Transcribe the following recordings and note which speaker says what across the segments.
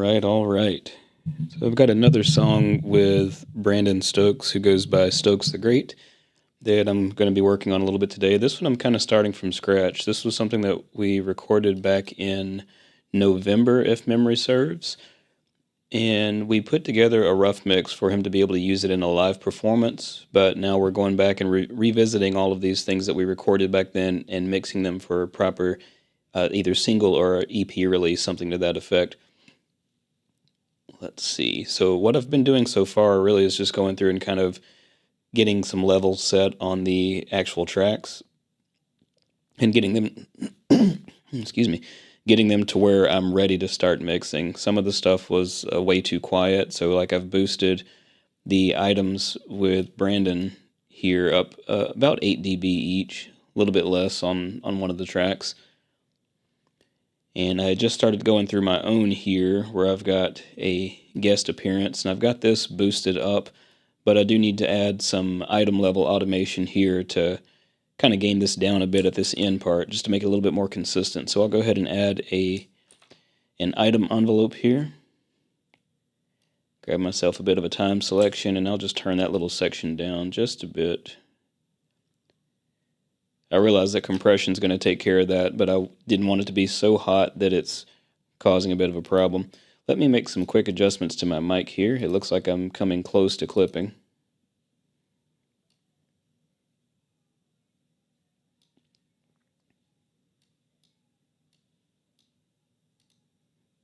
Speaker 1: All right. So I've got another song with Brandon Stokes, who goes by Stokes Da Great, that I'm going to be working on a little bit today. This one I'm kind of starting from scratch. This was something that we recorded back in November, if memory serves, and we put together a rough mix for him to be able to use it in a live performance, but now we're going back and revisiting all of these things that we recorded back then and mixing them for proper either single or EP release, something to that effect. Let's see. So what I've been doing so far really is just going through and kind of getting some levels set on the actual tracks and getting them, excuse me, getting them to where I'm ready to start mixing. Some of the stuff was way too quiet, so like I've boosted the items with Brandon here up about 8 dB each, a little bit less on one of the tracks. And I just started going through my own here where I've got a guest appearance, and I've got this boosted up, but I do need to add some item level automation here to kind of game this down a bit at this end part, just to make it a little bit more consistent. So I'll go ahead and add an item envelope here. Grab myself a bit of a time selection, and I'll just turn that little section down just a bit. I realize that compression is going to take care of that, but I didn't want it to be so hot that it's causing a bit of a problem. Let me make some quick adjustments to my mic here. It looks like I'm coming close to clipping.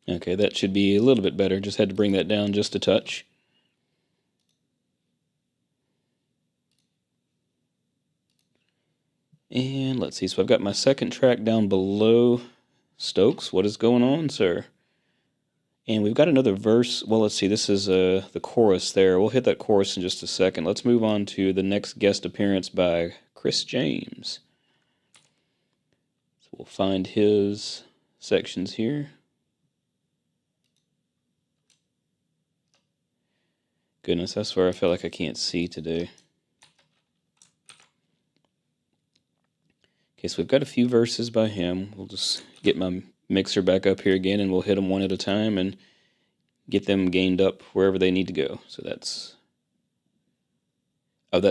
Speaker 1: Okay, that should be a little bit better. Just had to bring that down just a touch. And let's see, so I've got my second track down below. Stokes, what is going on, sir? And we've got another verse. Well, let's see, this is the chorus there. We'll hit that chorus in just a second. Let's move on to the next guest appearance by Chris James. So we'll find his sections here. Goodness, I swear I feel like I can't see today. Okay, so we've got a few verses by him. We'll just get my mixer back up here again, and we'll hit them one at a time and get them gained up wherever they need to go. So that's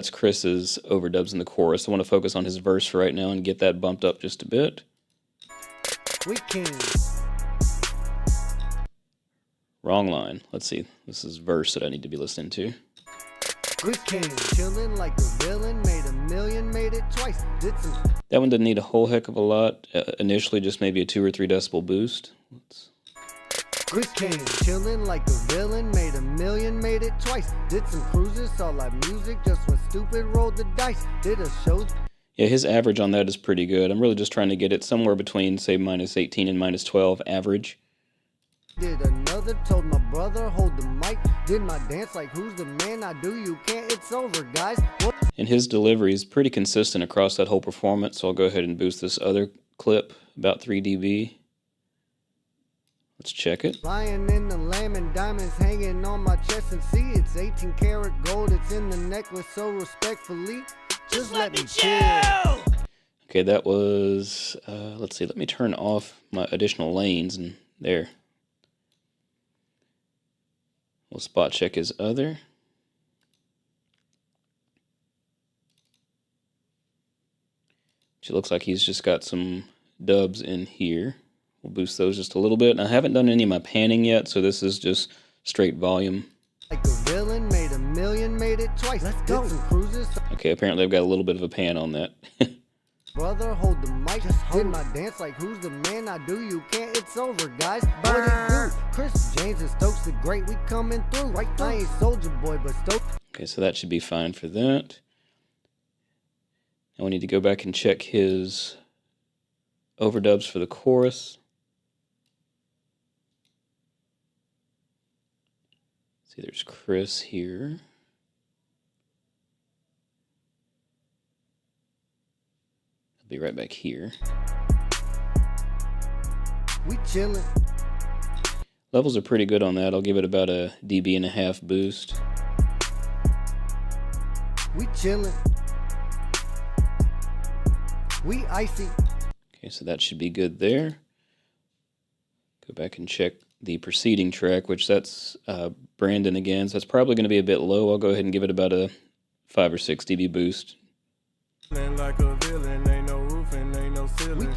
Speaker 1: Chris's overdubs in the chorus. I want to focus on his verse for right now and get that bumped up just a bit. Wrong line. Let's see. This is verse that I need to be listening to.
Speaker 2: We came chillin' like a villain, made a million, made it twice.
Speaker 1: That one didn't need a whole heck of a lot. Initially, just maybe a 2 or 3 decibel boost.
Speaker 2: We came chillin' like a villain, made a million, made it twice. Did some cruises, saw live music, just went stupid, rolled the dice. Did a show.
Speaker 1: Yeah, his average on that is pretty good. I'm really just trying to get it somewhere between, say, -18 and -12 average.
Speaker 2: Did another, told my brother, hold the mic. Did my dance like who's the man? I do, you can't, it's over, guys. What?
Speaker 1: And his delivery is pretty consistent across that whole performance, so I'll go ahead and boost this other clip, about 3 dB. Let's check it.
Speaker 2: Lying in the lamb and diamonds hanging on my chest, and see it's 18 karat gold, it's in the necklace, so respectfully, just let me chill.
Speaker 1: Okay, that was, let's see, let me turn off my additional lanes, and there. We'll spot check his other. It looks like he's just got some dubs in here. We'll boost those just a little bit. And I haven't done any of my panning yet, so this is just straight volume.
Speaker 2: Like a villain, made a million, made it twice. Let's go. Did some cruises.
Speaker 1: Okay, apparently I've got a little bit of a pan on that.
Speaker 2: Brother, hold the mic. Just hold my dance like who's the man? I do, you can't, it's over, guys. What it do? Chris James and Stokes Da Great, we coming through. Right through. I ain't Soldier Boy, but Stokes.
Speaker 1: Okay, so that should be fine for that. Now we need to go back and check his overdubs for the chorus. See, there's Chris here. I'll be right back here.
Speaker 2: We chillin'.
Speaker 1: Levels are pretty good on that. I'll give it about a 1.5 dB boost.
Speaker 2: We chillin'. We icy.
Speaker 1: Okay, so that should be good there. Go back and check the preceding track, which that's Brandon again, so that's probably going to be a bit low. I'll go ahead and give it about a 5 or 6 dB boost.
Speaker 3: Like a villain, ain't no roof and ain't no ceiling.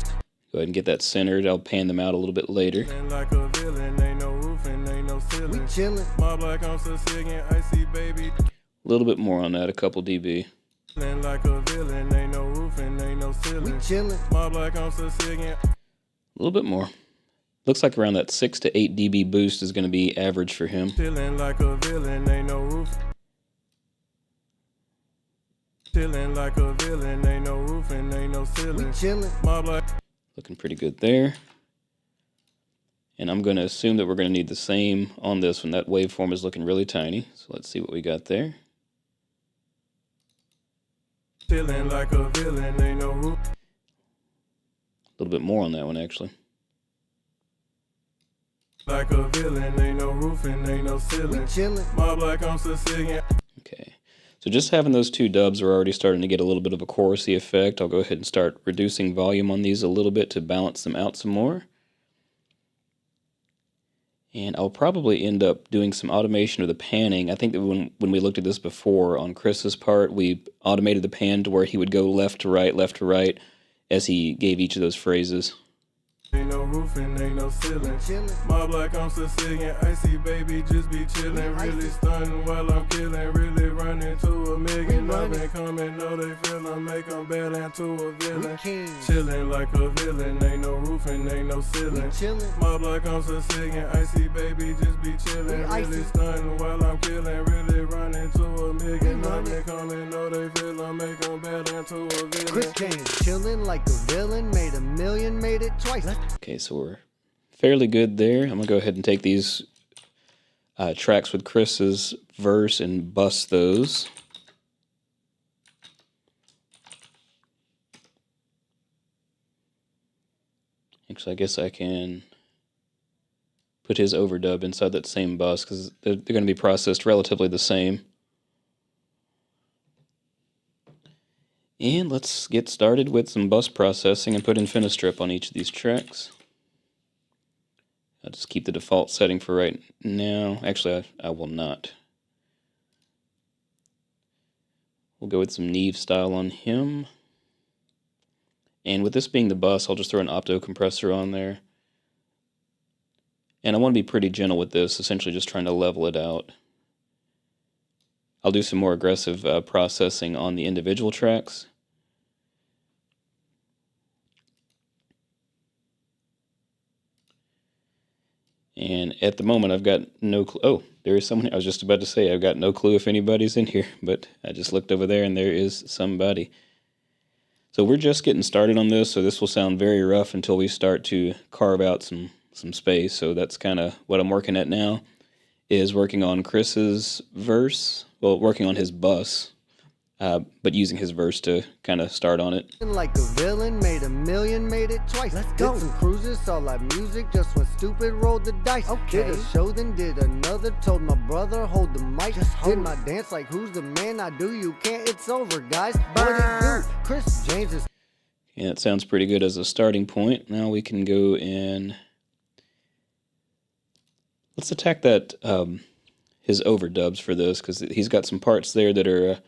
Speaker 1: Go ahead and get that centered. I'll pan them out a little bit later.
Speaker 3: Like a villain, ain't no roof and ain't no ceiling.
Speaker 2: We chillin'.
Speaker 3: My black on Sicilian, icy baby.
Speaker 1: A little bit more on that, a couple dB.
Speaker 3: Like a villain, ain't no roof and ain't no ceiling.
Speaker 2: We chillin'.
Speaker 3: My black on Sicilian.
Speaker 1: A little bit more. Looks like around that 6 to 8 dB boost is going to be average for him.
Speaker 3: Chillin' like a villain, ain't no roof. Chillin' like a villain, ain't no roof and ain't no ceiling.
Speaker 2: We chillin'.
Speaker 3: My black.
Speaker 1: Looking pretty good there. And I'm going to assume that we're going to need the same on this one. That waveform is looking really tiny. So let's see what we got there.
Speaker 3: Chillin' like a villain, ain't no roof.
Speaker 1: A little bit more on that one, actually.
Speaker 3: Like a villain, ain't no roof and ain't no
Speaker 2: We
Speaker 3: ceiling.
Speaker 2: chillin'.
Speaker 3: My black on Sicilian.
Speaker 1: Okay. So just having those two dubs are already starting to get a little bit of a chorusy effect. I'll go ahead and start reducing volume on these a little bit to balance them out some more. And I'll probably end up doing some automation of the panning. I think that when we looked at this before on Chris's part, we automated the pan to where he would go left to right as he gave each of those phrases.
Speaker 3: Ain't no roof and ain't no ceiling.
Speaker 2: Chillin'.
Speaker 3: My black on Sicilian, icy baby, just be chillin'. Really stunning while I'm killin'. Really running to a million. I've been coming, know they feelin'. Make them bad into a villain.
Speaker 2: King.
Speaker 3: Chillin' like a villain. Ain't no roof and ain't no ceiling.
Speaker 2: Chillin'.
Speaker 3: My black on Sicilian, icy baby, just be chillin'.
Speaker 2: Icy.
Speaker 3: Really stunning while I'm killin'. Really running to a million. I've been coming, know they feelin'. Make them bad into a villain.
Speaker 2: Chris Kane. Chillin' like a villain. Made a million, made it twice.
Speaker 1: Okay, so we're fairly good there. I'm going to go ahead and take these tracks with Chris's verse and bust those. Actually, I guess I can put his overdub inside that same bus because they're going to be processed relatively the same. And let's get started with some bus processing and put InfiniStrip on each of these tracks. I'll just keep the default setting for right now. Actually, I will not. We'll go with some Neve style on him. And with this being the bus, I'll just throw an opto compressor on there. And I want to be pretty gentle with this, essentially just trying to level it out. I'll do some more aggressive processing on the individual tracks. And at the moment, I've got no clue. Oh, there is someone. I was just about to say, I've got no clue if anybody's in here, but I just looked over there and there is somebody. So we're just getting started on this, so this will sound very rough until we start to carve out some space. So that's kind of what I'm working at now, is working on Chris's verse. Well, working on his bus, but using his verse to kind of start on it.
Speaker 2: Like a villain, made a million, made it twice. Let's go. Did some cruises, saw live music, just went stupid, rolled the dice. Okay. Did a show, then did another. Told my brother, hold the mic. Just did my dance like who's the man? I do, you can't. It's over, guys. What it do? Chris James is.
Speaker 1: Yeah, that sounds pretty good as a starting point. Now we can go and let's attack that. His overdubs for this, because he's got some parts there that are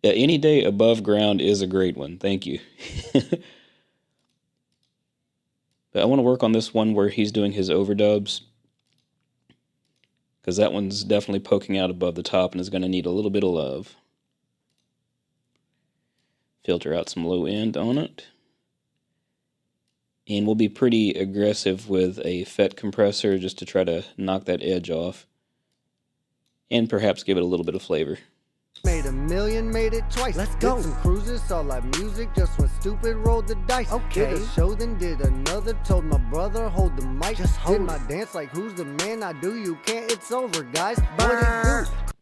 Speaker 1: any day above ground is a great one. Thank you. But I want to work on this one where he's doing his overdubs, because that one's definitely poking out above the top and is going to need a little bit of love. Filter out some low end on it. And we'll be pretty aggressive with a FET compressor just to try to knock that edge off. And perhaps give it a little bit of flavor.
Speaker 2: Made a million, made it twice. Let's go. Did some cruises, saw live music, just went stupid, rolled the dice. Okay. Did a show, then did another. Told my brother, hold the mic. Just hold. Did my dance like who's the man? I do, you can't. It's over, guys. What it do?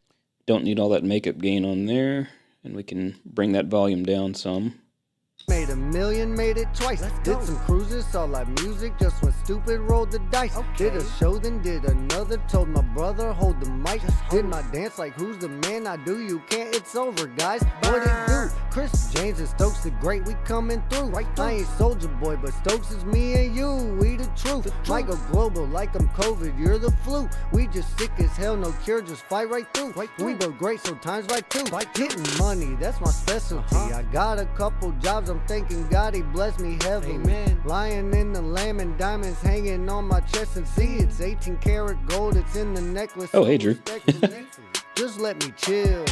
Speaker 1: Don't need all that makeup gain on there, and we can bring that volume down some.
Speaker 2: Made a million, made it twice. Did some cruises, saw live music, just went stupid, rolled the dice. Did a show, then did another, told my brother, hold the mic. Did my dance like who's the man, I do, you can't, it's over, guys. What it do? Chris, James, and Stokes Da Great, we coming through. I ain't Soldier Boy, but Stokes is me and you, we the truth. Might go global like I'm COVID, you're the flu. We just sick as hell, no cure, just fight right through. We both great, so times by two. Getting money, that's my specialty. I got a couple jobs, I'm thanking God, he blessed me heavily. Amen. Lion in the lamb and diamonds hanging on my chest, and see it's 18 karat gold, it's in the necklace.
Speaker 1: Oh, hey, Drew.
Speaker 2: Just let me chill.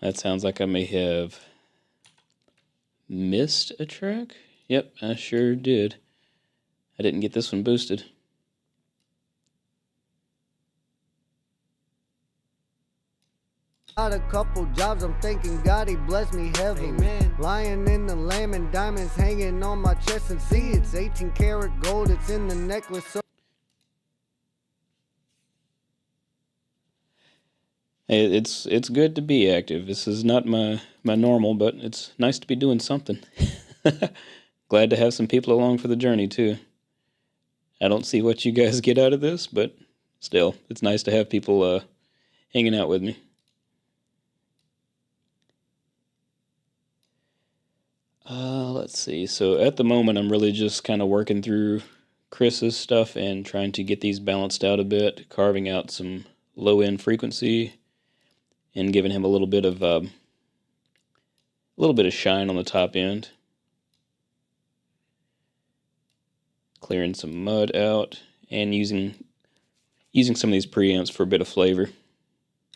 Speaker 1: That sounds like I may have missed a track. Yep, I sure did. I didn't get this one boosted.
Speaker 2: Got a couple jobs, I'm thanking God, he blessed me heavily. Amen. Lion in the lamb and diamonds hanging on my chest, and see it's 18 karat gold, it's in the necklace. So
Speaker 1: Hey, it's good to be active. This is not my normal, but it's nice to be doing something. Glad to have some people along for the journey, too. I don't see what you guys get out of this, but still, it's nice to have people hanging out with me. Let's see. So at the moment, I'm really just kind of working through Chris's stuff and trying to get these balanced out a bit, carving out some low-end frequency and giving him a little bit of shine on the top end. Clearing some mud out and using some of these preamps for a bit of flavor.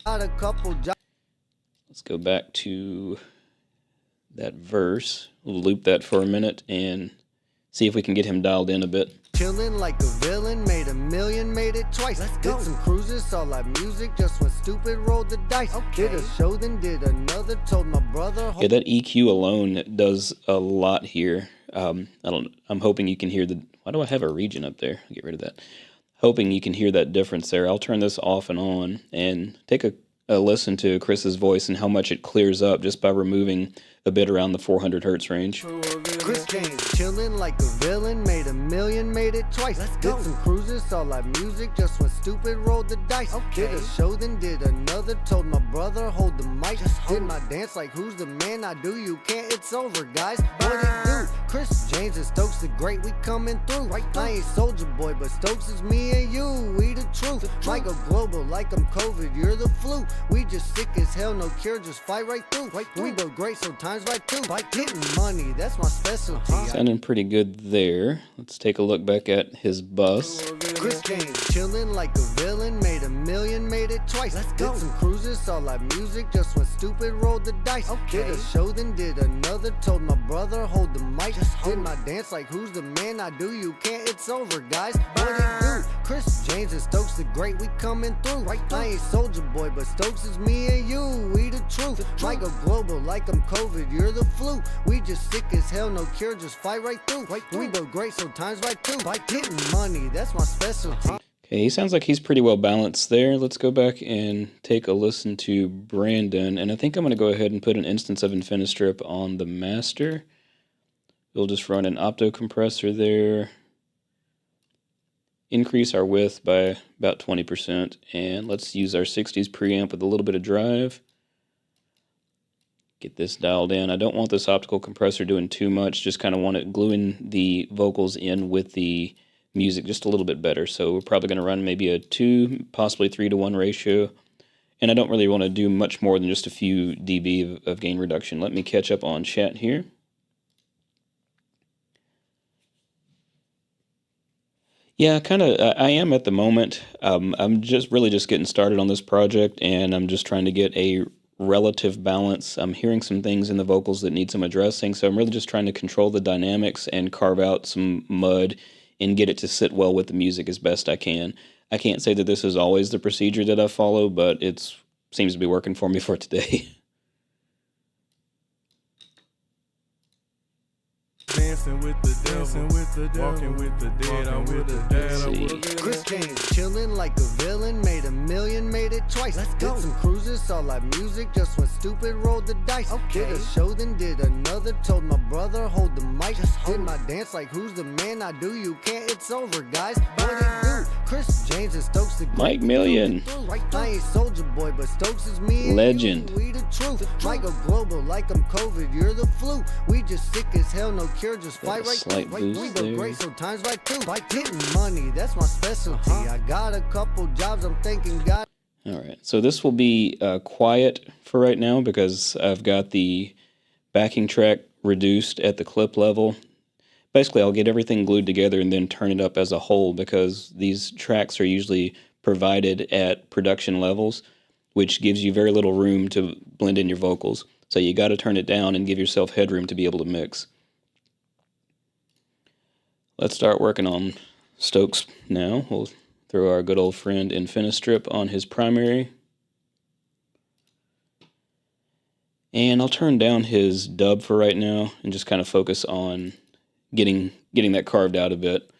Speaker 2: got a couple jobs.
Speaker 1: Let's go back to that verse. We'll loop that for a minute and see if we can get him dialed in a bit.
Speaker 2: Chillin' like a villain, made a million, made it twice. Did some cruises, saw live music, just went stupid, rolled the dice. Did a show, then did another, told my brother.
Speaker 1: Yeah, that EQ alone does a lot here. I'm hoping you can hear the. Why do I have a region up there? I'll get rid of that. Hoping you can hear that difference there. I'll turn this off and on and take a listen to Chris's voice and how much it clears up just by removing a bit around the 400 hertz range.
Speaker 2: Chris James, chillin' like a villain, made a million, made it twice. Did some cruises, saw live music, just went stupid, rolled the dice. Did a show, then did another, told my brother, hold the mic. Did my dance like who's the man, I do, you can't, it's over, guys. What it do? Chris James and Stokes Da Great, we coming through. I ain't Soldier Boy, but Stokes is me and you, we the truth. Might go global like I'm COVID, you're the flu. We just sick as hell, no cure, just fight right through. We both great, so times by two. Getting money, that's my specialty.
Speaker 1: Sounding pretty good there. Let's take a look back at his bus.
Speaker 2: Chris James, chillin' like a villain, made a million, made it twice. Did some cruises, saw live music, just went stupid, rolled the dice. Did a show, then did another, told my brother, hold the mic. Did my dance like who's the man, I do, you can't, it's over, guys. What it do? Chris James and Stokes Da Great, we coming through. I ain't Soldier Boy, but Stokes is me and you, we the truth. Might go global like I'm COVID, you're the flu. We just sick as hell, no cure, just fight right through. We both great, so times by two. Getting money, that's my specialty.
Speaker 1: Okay, he sounds like he's pretty well balanced there. Let's go back and take a listen to Brandon. And I think I'm going to go ahead and put an instance of Infinistrip on the master. We'll just run an opto compressor there. Increase our width by about 20%. And let's use our 60s preamp with a little bit of drive. Get this dialed in. I don't want this optical compressor doing too much. Just kind of want it gluing the vocals in with the music just a little bit better. So we're probably going to run maybe a 2, possibly 3-to-1 ratio. And I don't really want to do much more than just a few dB of gain reduction. Let me catch up on chat here. Yeah, I am at the moment. I'm just getting started on this project, and I'm just trying to get a relative balance. I'm hearing some things in the vocals that need some addressing, so I'm really just trying to control the dynamics and carve out some mud and get it to sit well with the music as best I can. I can't say that this is always the procedure that I follow, but it seems to be working for me for today.
Speaker 3: Messing with the devil, walking with the dead. I would've died, I would've been.
Speaker 2: Chris James chillin' like a villain, made $1 million, made it twice. Let's go. Did some cruises, saw live music, just went stupid, rolled the dice. Okay. Did a show, then did another, told my brother, hold the mic. Just did my dance like who's the man, I do, you can't, it's over, guys. What it do? Chris James and Stokes Da Great.
Speaker 1: Mike Million.
Speaker 2: I ain't Soldier Boy, but Stokes is me and
Speaker 1: Legend.
Speaker 2: you, we the truth. Might go global like I'm COVID, you're the flu. We just sick as hell, no cure, just fight right
Speaker 1: slight
Speaker 2: through.
Speaker 1: boost
Speaker 2: We go
Speaker 1: there.
Speaker 2: great, so times right through. By getting money, that's my specialty. I got a couple jobs, I'm thinking God.
Speaker 1: All right, so this will be quiet for right now because I've got the backing track reduced at the clip level. Basically, I'll get everything glued together and then turn it up as a whole because these tracks are usually provided at production levels, which gives you very little room to blend in your vocals. So you got to turn it down and give yourself headroom to be able to mix. Let's start working on Stokes now. We'll throw our good old friend Infinistrip on his primary. And I'll turn down his dub for right now and just kind of focus on getting that carved out a bit.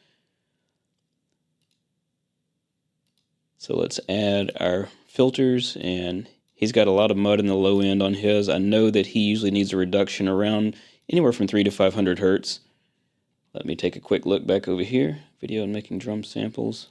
Speaker 1: So let's add our filters, and he's got a lot of mud in the low end on his. I know that he usually needs a reduction around anywhere from 300 to 500 hertz. Let me take a quick look back over here. Video and making drum samples.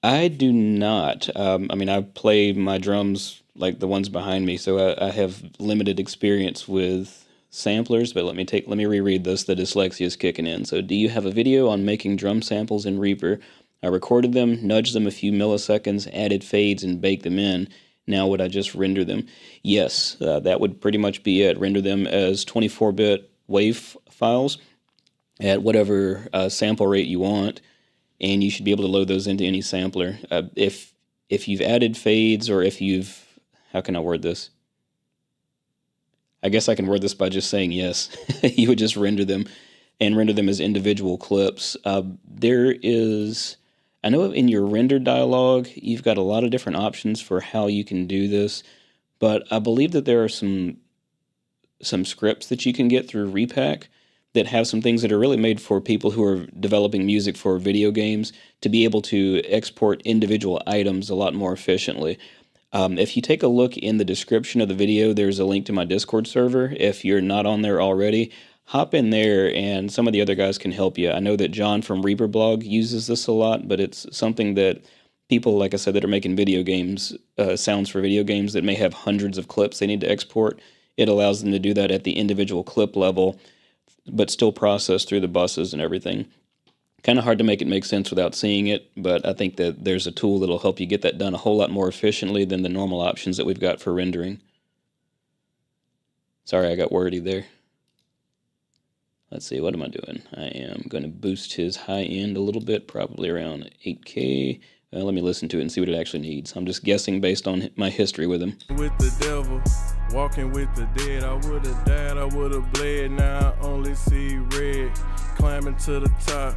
Speaker 1: I do not. I mean, I play my drums like the ones behind me, so I have limited experience with samplers, but let me reread this. The dyslexia is kicking in. So, do you have a video on making drum samples in Reaper? I recorded them, nudged them a few milliseconds, added fades, and baked them in. Now would I just render them? Yes, that would pretty much be it. Render them as 24-bit WAV files at whatever sample rate you want, and you should be able to load those into any sampler. If you've added fades, or if you've... How can I word this? I guess I can word this by just saying yes. You would just render them and render them as individual clips. There is... I know in your render dialog, you've got a lot of different options for how you can do this, but I believe that there are some scripts that you can get through Repack that have some things that are really made for people who are developing music for video games to be able to export individual items a lot more efficiently. If you take a look in the description of the video, there's a link to my Discord server. If you're not on there already, hop in there and some of the other guys can help you. I know that John from Reaper Blog uses this a lot, but it's something that people, like I said, that are making video games, sounds for video games that may have hundreds of clips they need to export, it allows them to do that at the individual clip level, but still process through the buses and everything. Kind of hard to make it make sense without seeing it, but I think that there's a tool that'll help you get that done a whole lot more efficiently than the normal options that we've got for rendering. Sorry, I got wordy there. Let's see, what am I doing? I am going to boost his high end a little bit, probably around 8K. Let me listen to it and see what it actually needs. I'm just guessing based on my history with him.
Speaker 3: With the devil, walking with the dead. I would have died, I would have bled. Now I only see red, climbing to the top.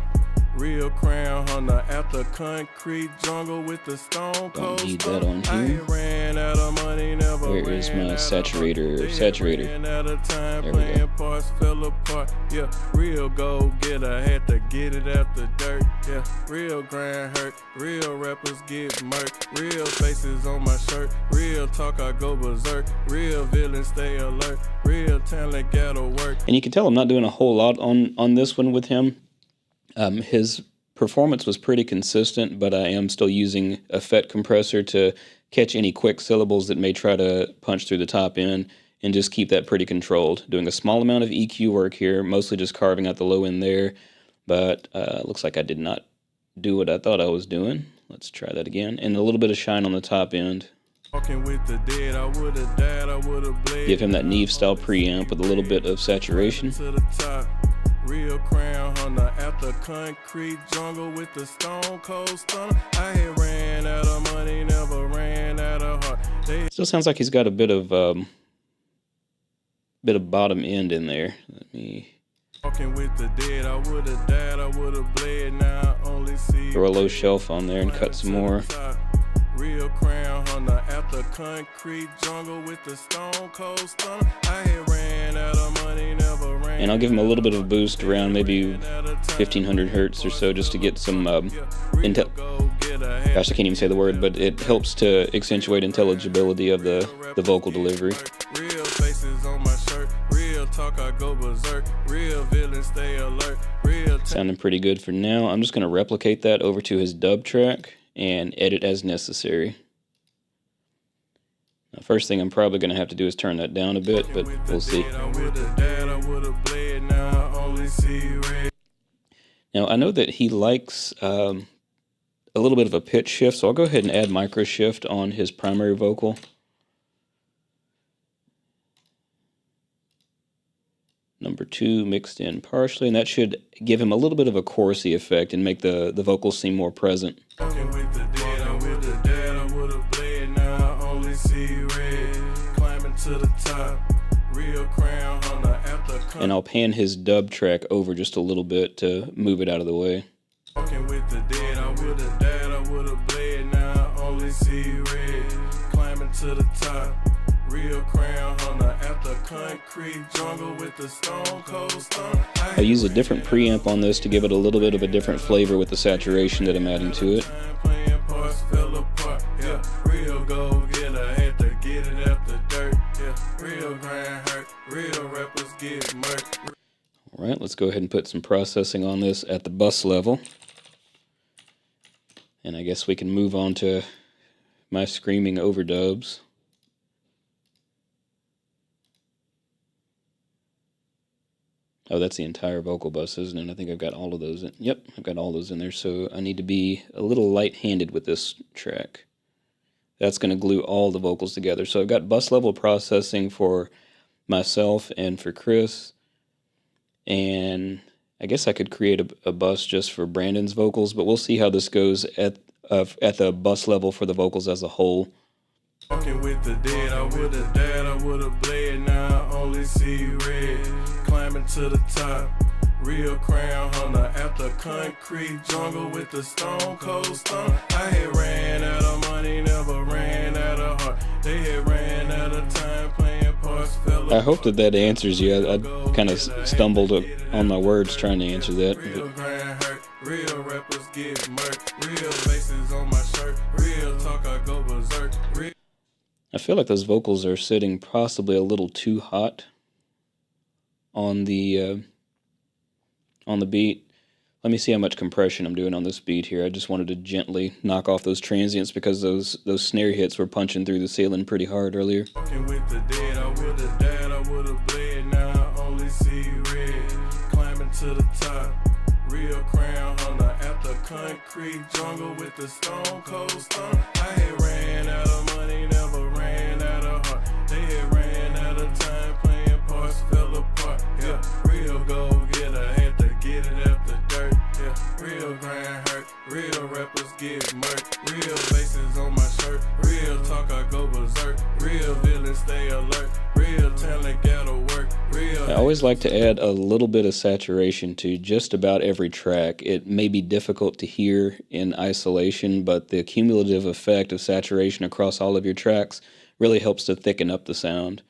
Speaker 3: Real crown hunter after concrete jungle with the stone cold.
Speaker 1: Don't need that on here.
Speaker 3: I ain't ran out of money, never.
Speaker 1: Where is my saturator? Saturator.
Speaker 3: Out of time
Speaker 1: There we
Speaker 3: playing
Speaker 1: go.
Speaker 3: parts fell apart. Yeah, real go getter had to get it out the dirt. Yeah, real grind hurt. Real rappers get murked. Real faces on my shirt. Real talk I go berserk. Real villains stay alert. Real talent gotta work.
Speaker 1: And you can tell I'm not doing a whole lot on this one with him. His performance was pretty consistent, but I am still using a FET compressor to catch any quick syllables that may try to punch through the top end and just keep that pretty controlled. Doing a small amount of EQ work here, mostly just carving out the low end there, but looks like I did not do what I thought I was doing. Let's try that again. And a little bit of shine on the top end.
Speaker 3: Walking with the dead, I would have died, I would have bled.
Speaker 1: Give him that Neve style preamp with a little bit of saturation.
Speaker 3: To the top. Real crown hunter after concrete jungle with the stone cold stunner. I had ran out of money, never ran out of heart.
Speaker 1: Still sounds like he's got a bit of bottom end in there. Let me
Speaker 3: Walking with the dead, I would have died, I would have bled. Now I only see
Speaker 1: throw a low shelf on there and cut some more.
Speaker 3: Real crown hunter at the concrete jungle with the stone cold stunner. I had ran out of money, never ran.
Speaker 1: And I'll give him a little bit of a boost around maybe 1500 hertz or so just to get some gosh, I can't even say the word, but it helps to accentuate intelligibility of the vocal delivery.
Speaker 3: Real faces on my shirt, real talk, I go berserk, real villains stay alert, real
Speaker 1: sounding pretty good for now. I'm just going to replicate that over to his dub track and edit as necessary. Now, first thing I'm probably going to have to do is turn that down a bit, but we'll see. Now, I know that he likes a little bit of a pitch shift, so I'll go ahead and add micro shift on his primary vocal. Number 2 mixed in partially, and that should give him a little bit of a chorusy effect and make the vocals seem more present. And I'll pan his dub track over just a little bit to move it out of the way. I use a different preamp on this to give it a little bit of a different flavor with the saturation that I'm adding to it. Alright, let's go ahead and put some processing on this at the bus level. And I guess we can move on to my screaming overdubs. Oh, that's the entire vocal bus, isn't it? I think I've got all of those in. Yep, I've got all those in there, so I need to be a little light-handed with this track. That's going to glue all the vocals together. So I've got bus level processing for myself and for Chris. And I guess I could create a bus just for Brandon's vocals, but we'll see how this goes at the bus level for the vocals as a whole.
Speaker 3: Walking with the dead, I would've died, I would've bled, now I only see red. Climbing to the top, real crown hunter at the concrete jungle with the stone cold stunner. I had ran out of money, never ran out of heart. They had ran out of time playing parts.
Speaker 1: I hope that answers you. I kind of stumbled on my words trying to answer that.
Speaker 3: Real grind hurt, real rappers get murked, real faces on my shirt, real talk, I go berserk.
Speaker 1: I feel like those vocals are sitting possibly a little too hot on the beat. Let me see how much compression I'm doing on this beat here. I just wanted to gently knock off those transients because those snare hits were punching through the ceiling pretty hard earlier.
Speaker 3: Walking with the dead, I would've died, I would've bled, now I only see red. Climbing to the top, real crown hunter at the concrete jungle with the stone cold stunner. I had ran out of money, never ran out of heart. They had ran out of time playing parts, fell apart. Yeah, real go getter, had to get it out the dirt. Yeah, real grind hurt, real rappers get murked, real faces on my shirt, real talk, I go berserk, real villains stay alert, real talent gotta work, real.
Speaker 1: I always like to add a little bit of saturation to just about every track. It may be difficult to hear in isolation, but the cumulative effect of saturation across all of your tracks really helps to thicken up the sound.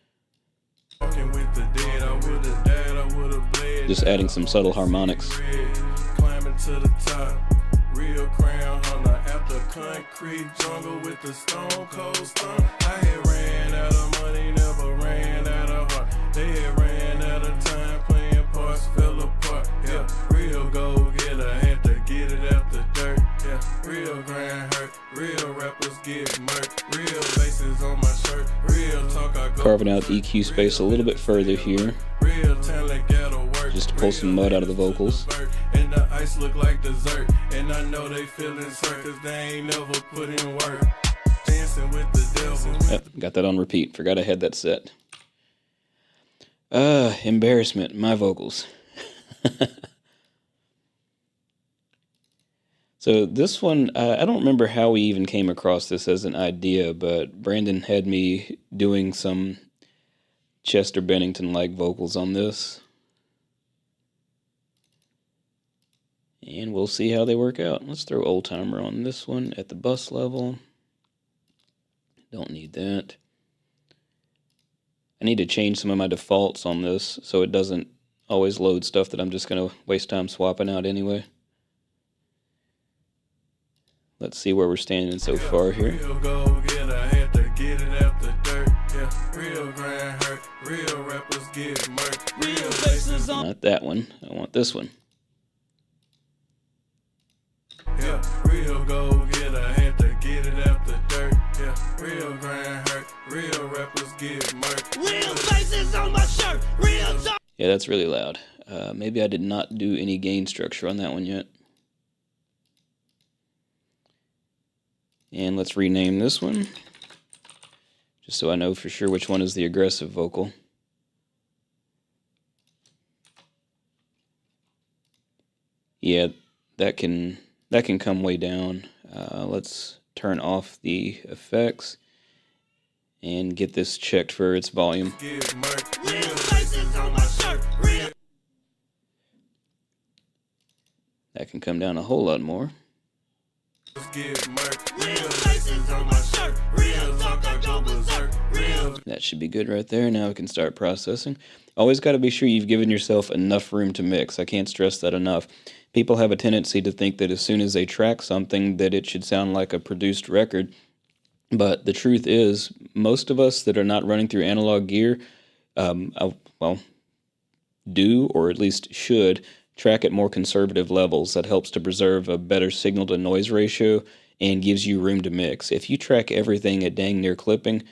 Speaker 1: Just adding some subtle harmonics.
Speaker 3: Climbing to the top, real crown hunter at the concrete jungle with the stone cold stunner. I had ran out of money, never ran out of heart. They had ran out of time playing parts, fell apart. Yeah, real go getter, had to get it out the dirt. Yeah, real grind hurt, real rappers get murked, real faces on my shirt, real talk, I go.
Speaker 1: Carving out the EQ space a little bit further here,
Speaker 3: real talent gotta work,
Speaker 1: just to pull some mud out of the vocals.
Speaker 3: And the ice look like dessert, and I know they feeling hurt cause they ain't never put in work. Dancing with the devil.
Speaker 1: Yep, got that on repeat. Forgot I had that set. Embarrassment, my vocals. So this one, I don't remember how we even came across this as an idea, but Brandon had me doing some Chester Bennington-like vocals on this. And we'll see how they work out. Let's throw Old Timer on this one at the bus level. Don't need that. I need to change some of my defaults on this so it doesn't always load stuff that I'm just going to waste time swapping out anyway. Let's see where we're standing so far here.
Speaker 3: Real gold getter, had to get it out the dirt. Yeah, real grind hurt, real rappers get murked. Real faces on.
Speaker 1: Not that one. I want this one.
Speaker 3: Yeah, real gold getter, had to get it out the dirt. Yeah, real grind hurt, real rappers get murked. Real faces on my shirt, real talk.
Speaker 1: Yeah, that's really loud. Maybe I did not do any gain structure on that one yet. And let's rename this one, just so I know for sure which one is the aggressive vocal. Yeah, that can come way down. Let's turn off the effects and get this checked for its volume. That can come down a whole lot more. That should be good right there. Now we can start processing. Always got to be sure you've given yourself enough room to mix. I can't stress that enough. People have a tendency to think that as soon as they track something that it should sound like a produced record. But the truth is, most of us that are not running through analog gear, do, or at least should, track at more conservative levels. That helps to preserve a better signal to noise ratio and gives you room to mix. If you track everything at dang near clipping,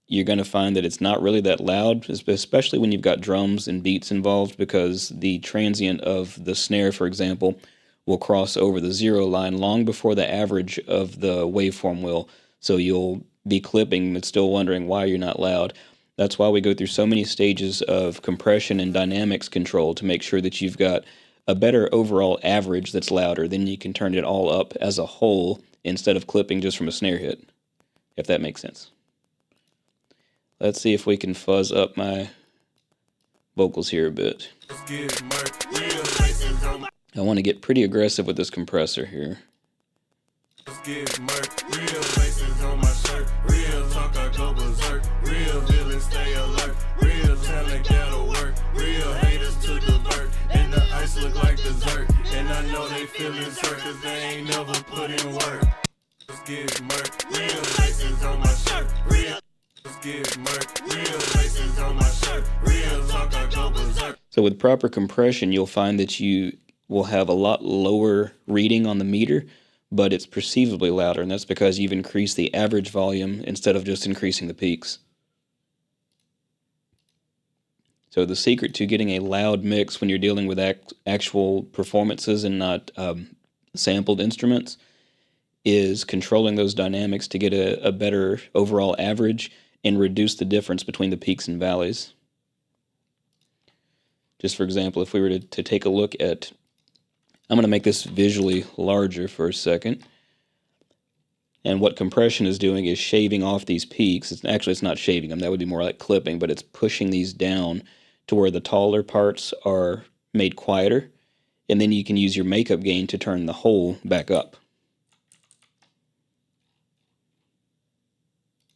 Speaker 1: you're going to find that it's not really that loud, especially when you've got drums and beats involved, because the transient of the snare, for example, will cross over the zero line long before the average of the waveform will. So you'll be clipping but still wondering why you're not loud. That's why we go through so many stages of compression and dynamics control to make sure that you've got a better overall average that's louder. Then you can turn it all up as a whole instead of clipping just from a snare hit, if that makes sense. Let's see if we can fuzz up my vocals here a bit. I want to get pretty aggressive with this compressor here.
Speaker 3: Look like dessert, and I know they feeling hurt cause they ain't never put in work. Let's get murked, real faces on my shirt, real. Let's get murked, real faces on my shirt, real talk I go berserk.
Speaker 1: So with proper compression, you'll find that you will have a lot lower reading on the meter, but it's perceivably louder, and that's because you've increased the average volume instead of just increasing the peaks. So the secret to getting a loud mix when you're dealing with actual performances and not sampled instruments is controlling those dynamics to get a better overall average and reduce the difference between the peaks and valleys. Just for example, if we were to take a look at, I'm going to make this visually larger for a second. And what compression is doing is shaving off these peaks. It's not shaving them, that would be more like clipping, but it's pushing these down to where the taller parts are made quieter, and then you can use your makeup gain to turn the whole back up.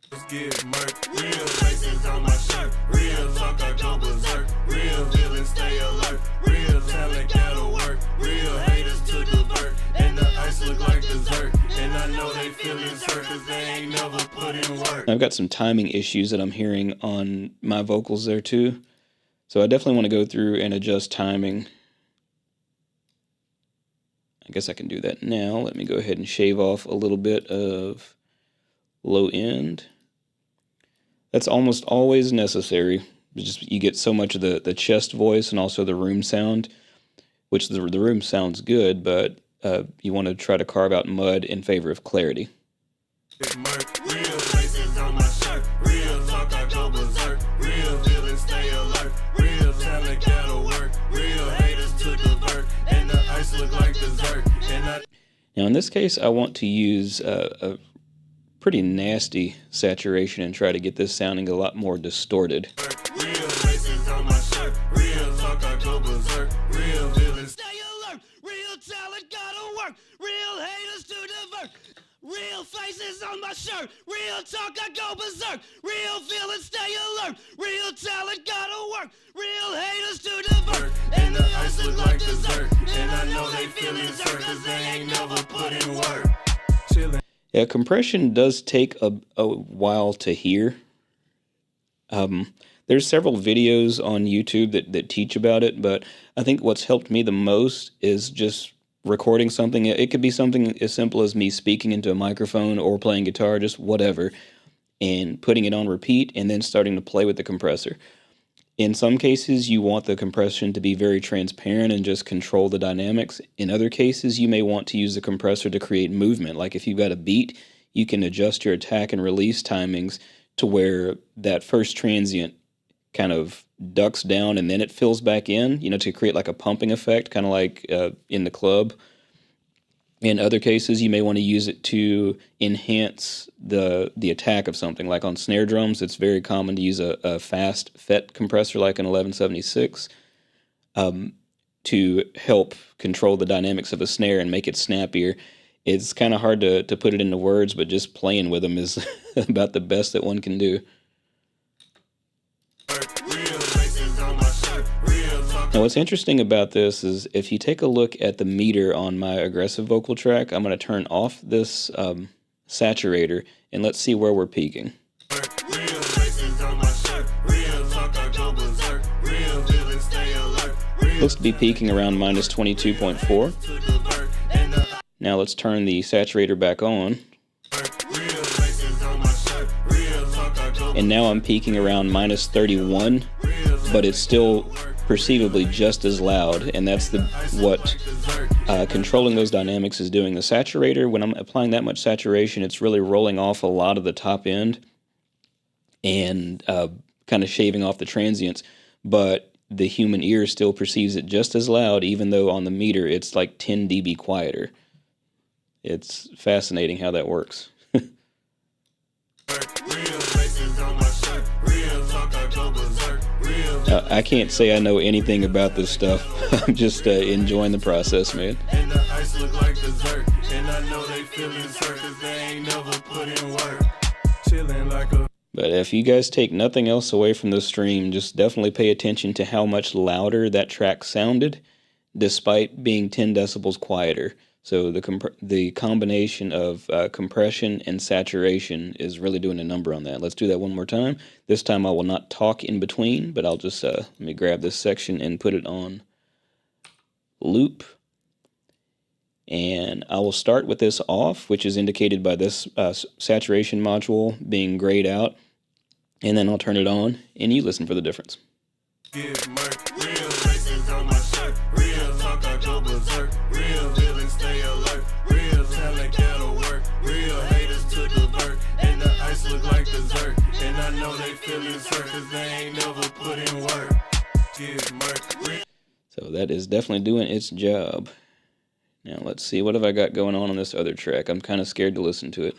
Speaker 3: Let's get murked, real faces on my shirt, real talk I go berserk, real villains stay alert, real talent gotta work, real haters to divert, and the ice look like dessert, and I know they feeling hurt cause they ain't never put in work.
Speaker 1: I've got some timing issues that I'm hearing on my vocals there too. So I definitely want to go through and adjust timing. I guess I can do that now. Let me go ahead and shave off a little bit of low end. That's almost always necessary. You get so much of the chest voice and also the room sound, which the room sounds good, but you want to try to carve out mud in favor of clarity.
Speaker 3: Real faces on my shirt, real talk I go berserk, real villains stay alert, real talent gotta work, real haters to divert, and the ice look like dessert.
Speaker 1: Now in this case, I want to use a pretty nasty saturation and try to get this sounding a lot more distorted.
Speaker 3: Real faces on my shirt, real talk I go berserk, real villains stay alert, real talent gotta work, real haters to divert.
Speaker 4: Real faces on my shirt. Real talk, I go berserk. Real feelings, stay alert. Real talent, gotta work. Real haters to divert. And the ice look like dessert. And I know they feeling hurt cause they ain't never put in work.
Speaker 1: Yeah, compression does take a while to hear. There's several videos on YouTube that teach about it, but I think what's helped me the most is just recording something. It could be something as simple as me speaking into a microphone or playing guitar, just whatever, and putting it on repeat and then starting to play with the compressor. In some cases, you want the compression to be very transparent and just control the dynamics. In other cases, you may want to use the compressor to create movement. Like if you've got a beat, you can adjust your attack and release timings to where that first transient kind of ducks down and then it fills back in, to create like a pumping effect, kind of like in the club. In other cases, you may want to use it to enhance the attack of something. Like on snare drums, it's very common to use a fast FET compressor like an 1176 to help control the dynamics of a snare and make it snappier. It's kind of hard to put it into words, but just playing with them is about the best that one can do. Now, what's interesting about this is if you take a look at the meter on my aggressive vocal track, I'm going to turn off this saturator, and let's see where we're peaking. Looks to be peaking around minus 22.4. Now let's turn the saturator back on. And now I'm peaking around minus 31, but it's still perceivably just as loud, and that's what controlling those dynamics is doing. The saturator, when I'm applying that much saturation, it's really rolling off a lot of the top end and kind of shaving off the transients, but the human ear still perceives it just as loud, even though on the meter it's like 10 dB quieter. It's fascinating how that works. I can't say I know anything about this stuff. I'm just enjoying the process, man.
Speaker 4: And the ice look like dessert. And I know they feeling hurt cause they ain't never put in work. Chilling like a...
Speaker 1: But if you guys take nothing else away from this stream, just definitely pay attention to how much louder that track sounded, despite being 10 decibels quieter. So the combination of compression and saturation is really doing a number on that. Let's do that one more time. This time I will not talk in between, but I'll just let me grab this section and put it on loop. And I will start with this off, which is indicated by this saturation module being grayed out. And then I'll turn it on, and you listen for the difference.
Speaker 4: Get murk, real faces on my shirt, real talk, I go berserk, real villains stay alert, real talent gotta work, real haters to divert, and the ice look like dessert, and I know they feeling hurt cause they ain't never put in work. Get murk,
Speaker 1: So that is definitely doing its job. Now let's see, what have I got going on this other track? I'm kind of scared to listen to it.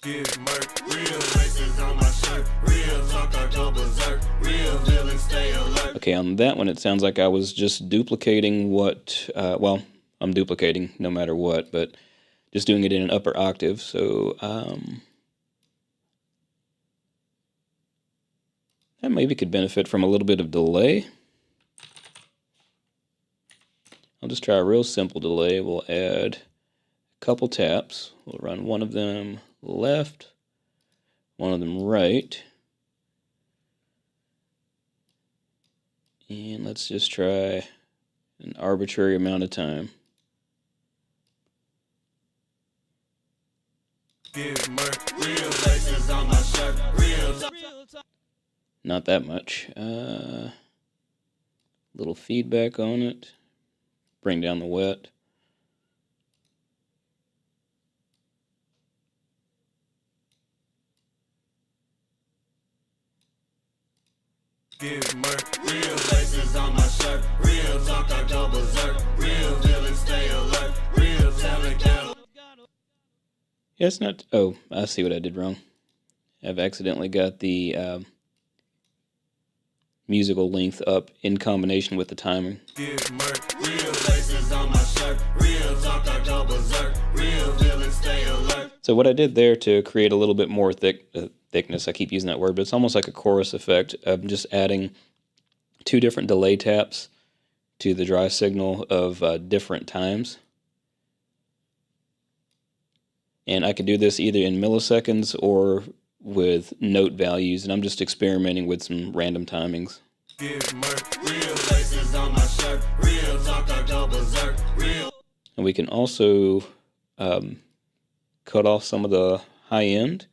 Speaker 4: Get murk, real faces on my shirt, real talk, I go berserk, real villains stay alert.
Speaker 1: Okay, on that one it sounds like I was just duplicating what, well, I'm duplicating no matter what, but just doing it in an upper octave, so that maybe could benefit from a little bit of delay. I'll just try a real simple delay. We'll add a couple taps. We'll run one of them left, one of them right. And let's just try an arbitrary amount of time. Not that much. Little feedback on it. Bring down the wet.
Speaker 4: Get murk, real faces on my shirt, real talk, I go berserk, real villains stay alert, real talent gotta...
Speaker 1: Yeah, it's not... Oh, I see what I did wrong. I've accidentally got the musical length up in combination with the timing.
Speaker 4: Get murked. Real faces on my shirt. Real talk, I go berserk. Real villains stay alert.
Speaker 1: So what I did there to create a little bit more thickness, I keep using that word, but it's almost like a chorus effect. I'm just adding 2 different delay taps to the dry signal of different times. And I can do this either in milliseconds or with note values, and I'm just experimenting with some random timings.
Speaker 4: Get murked. Real faces on my shirt. Real talk, I go berserk. Real.
Speaker 1: And we can also cut off some of the high end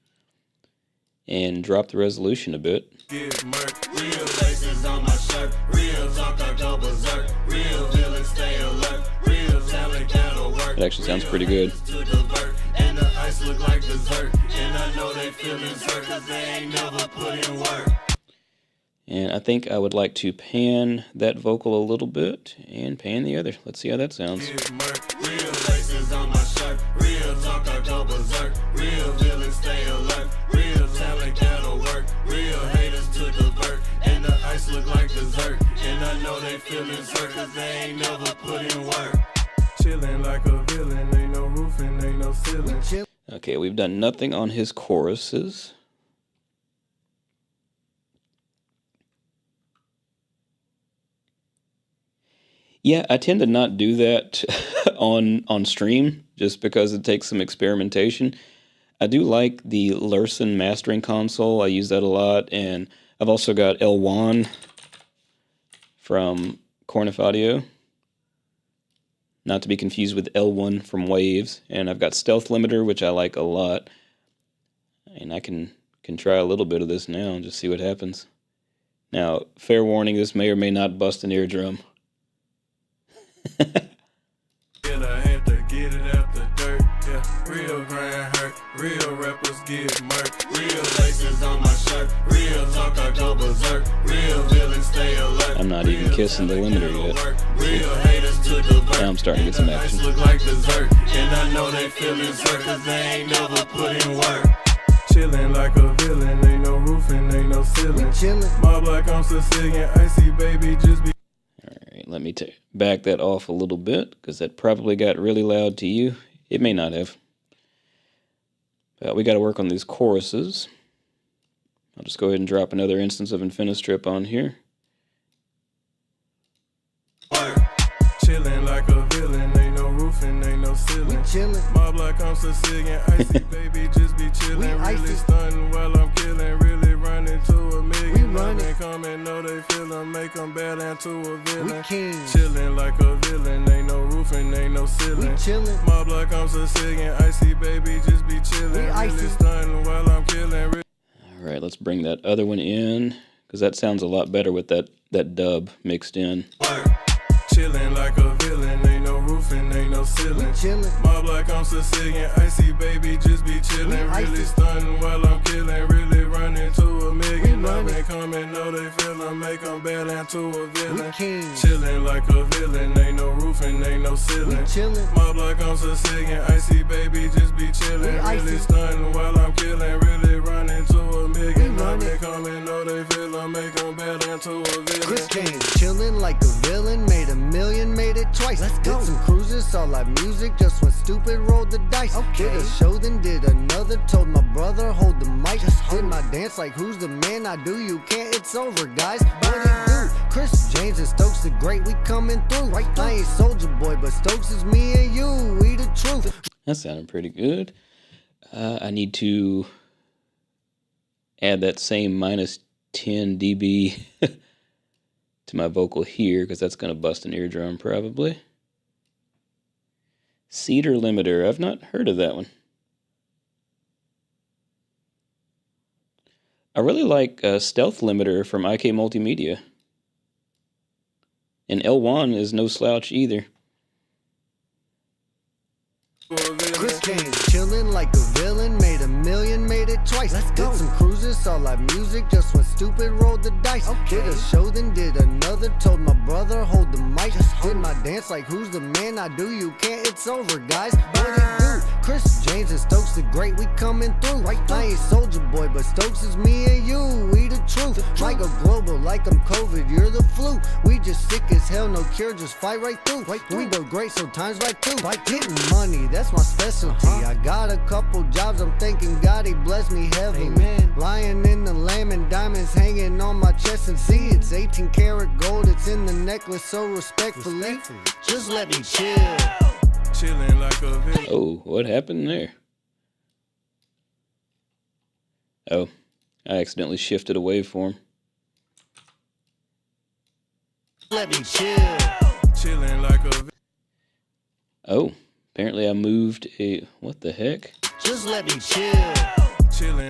Speaker 1: and drop the resolution a bit.
Speaker 4: Get murked. Real faces on my shirt. Real talk, I go berserk. Real villains stay alert. Real talent gotta work.
Speaker 1: It actually sounds pretty good.
Speaker 4: And the ice look like dessert. And I know they feeling hurt cause they ain't never put in work.
Speaker 1: And I think I would like to pan that vocal a little bit and pan the other. Let's see how that sounds.
Speaker 4: Get murked. Real faces on my shirt. Real talk, I go berserk. Real villains stay alert. Real talent gotta work. Real haters to divert. And the ice look like dessert. And I know they feeling hurt cause they ain't never put in work. Chillin' like a villain. Ain't no roofing, ain't no ceiling.
Speaker 1: Okay, we've done nothing on his choruses. Yeah, I tend to not do that on stream just because it takes some experimentation. I do like the Lursen mastering console. I use that a lot, and I've also got L1 from Cornif Audio, not to be confused with L1 from Waves, and I've got Stealth Limiter, which I like a lot, and I can try a little bit of this now and just see what happens. Now, fair warning, this may or may not bust an eardrum.
Speaker 3: Yeah, I had to get it out the dirt. Yeah, real grind hurt. Real rappers get murked.
Speaker 4: Real faces on my shirt. Real talk, I go berserk. Real villains stay alert.
Speaker 1: I'm not even kissing the limiter yet.
Speaker 4: Real haters to divert.
Speaker 1: Now I'm starting to get some action.
Speaker 4: Look like dessert. And I know they feeling hurt cause they ain't never put in work.
Speaker 3: Chillin' like a villain. Ain't no roofing, ain't no ceiling.
Speaker 2: Chillin'.
Speaker 3: Mob like I'm Sicilian. Icy baby, just be.
Speaker 1: Alright, let me back that off a little bit, because that probably got really loud to you. It may not have. But we got to work on these choruses. I'll just go ahead and drop another instance of Infinistrip on here.
Speaker 3: Chillin' like a villain. Ain't no roofing, ain't no ceiling.
Speaker 2: Chillin'.
Speaker 3: Mob like I'm Sicilian. Icy baby, just be chillin'. Really stuntin' while I'm killin'. Really running to a million.
Speaker 2: running.
Speaker 3: Coming, know they feelin'. Make them bad into a villain.
Speaker 2: We kings.
Speaker 3: Chillin' like a villain. Ain't no roofing, ain't no ceiling.
Speaker 2: We chillin'.
Speaker 3: Mob like I'm Sicilian. Icy baby, just be chillin'.
Speaker 2: We icy.
Speaker 3: Really stuntin' while I'm killin'.
Speaker 1: Alright, let's bring that other one in, because that sounds a lot better with that dub mixed in.
Speaker 3: Chillin' like a villain, ain't no roofing, ain't no ceiling.
Speaker 2: Chillin'.
Speaker 3: Mob like I'm Sicilian, icy baby, just be chillin'.
Speaker 2: We
Speaker 3: Really
Speaker 2: icy.
Speaker 3: stuntin' while I'm killin', really running to a million.
Speaker 2: We
Speaker 3: I've been
Speaker 2: running.
Speaker 3: coming, know they feelin', make them bad into a villain.
Speaker 2: We kings.
Speaker 3: Chillin' like a villain, ain't no roofing, ain't no
Speaker 2: We
Speaker 3: ceiling.
Speaker 2: chillin'.
Speaker 3: Mob like I'm Sicilian, icy baby, just be
Speaker 2: We
Speaker 3: chillin'.
Speaker 2: icy.
Speaker 3: Really stuntin' while I'm killin', really running to a million.
Speaker 2: We
Speaker 3: I've been
Speaker 2: running.
Speaker 3: coming, know they feelin', make them bad into a villain.
Speaker 2: Chris Kane, chillin' like a villain, made a million, made it twice. Let's go. Did some cruises, saw live music, just went stupid, rolled the dice. Okay. Did a show, then did another, told my brother, hold the mic. Just did my dance like who's the man, I do, you can't, it's over, guys. What it do? Chris James and Stokes Da Great, we coming through. Right through. I ain't Soldier Boy, but Stokes is me and you, we the truth.
Speaker 1: That sounded pretty good. I need to add that same minus 10 dB to my vocal here, because that's going to bust an eardrum probably. Cedar Limiter. I've not heard of that one. I really like Stealth Limiter from IK Multimedia. And L1 is no slouch either.
Speaker 2: Chris Kane, chillin' like a villain, made a million, made it twice. Let's go. Did some cruises, saw live music, just went stupid, rolled the dice. Okay. Did a show, then did another, told my brother, hold the mic. Just did my dance like who's the man, I do, you can't, it's over, guys. What it do? Chris James and Stokes Da Great, we coming through. Right through. I ain't Soldier Boy, but Stokes is me and you, we the truth. Might go global like I'm COVID, you're the flu. We just sick as hell, no cure, just fight right through. We do great, so times like two. Getting money, that's my specialty. I got a couple jobs, I'm thanking God he blessed me heavily. Amen. Lion in the lamb and diamonds hanging on my chest, and see it's 18 karat gold, it's in the necklace, so respectfully, just let me chill.
Speaker 3: Chillin' like a villain.
Speaker 1: Oh, what happened there? Oh, I accidentally shifted a waveform.
Speaker 2: Let me chill.
Speaker 3: Chillin' like a villain.
Speaker 1: Oh, apparently I moved a... What the heck?
Speaker 2: Just let me chill.
Speaker 3: Chillin'.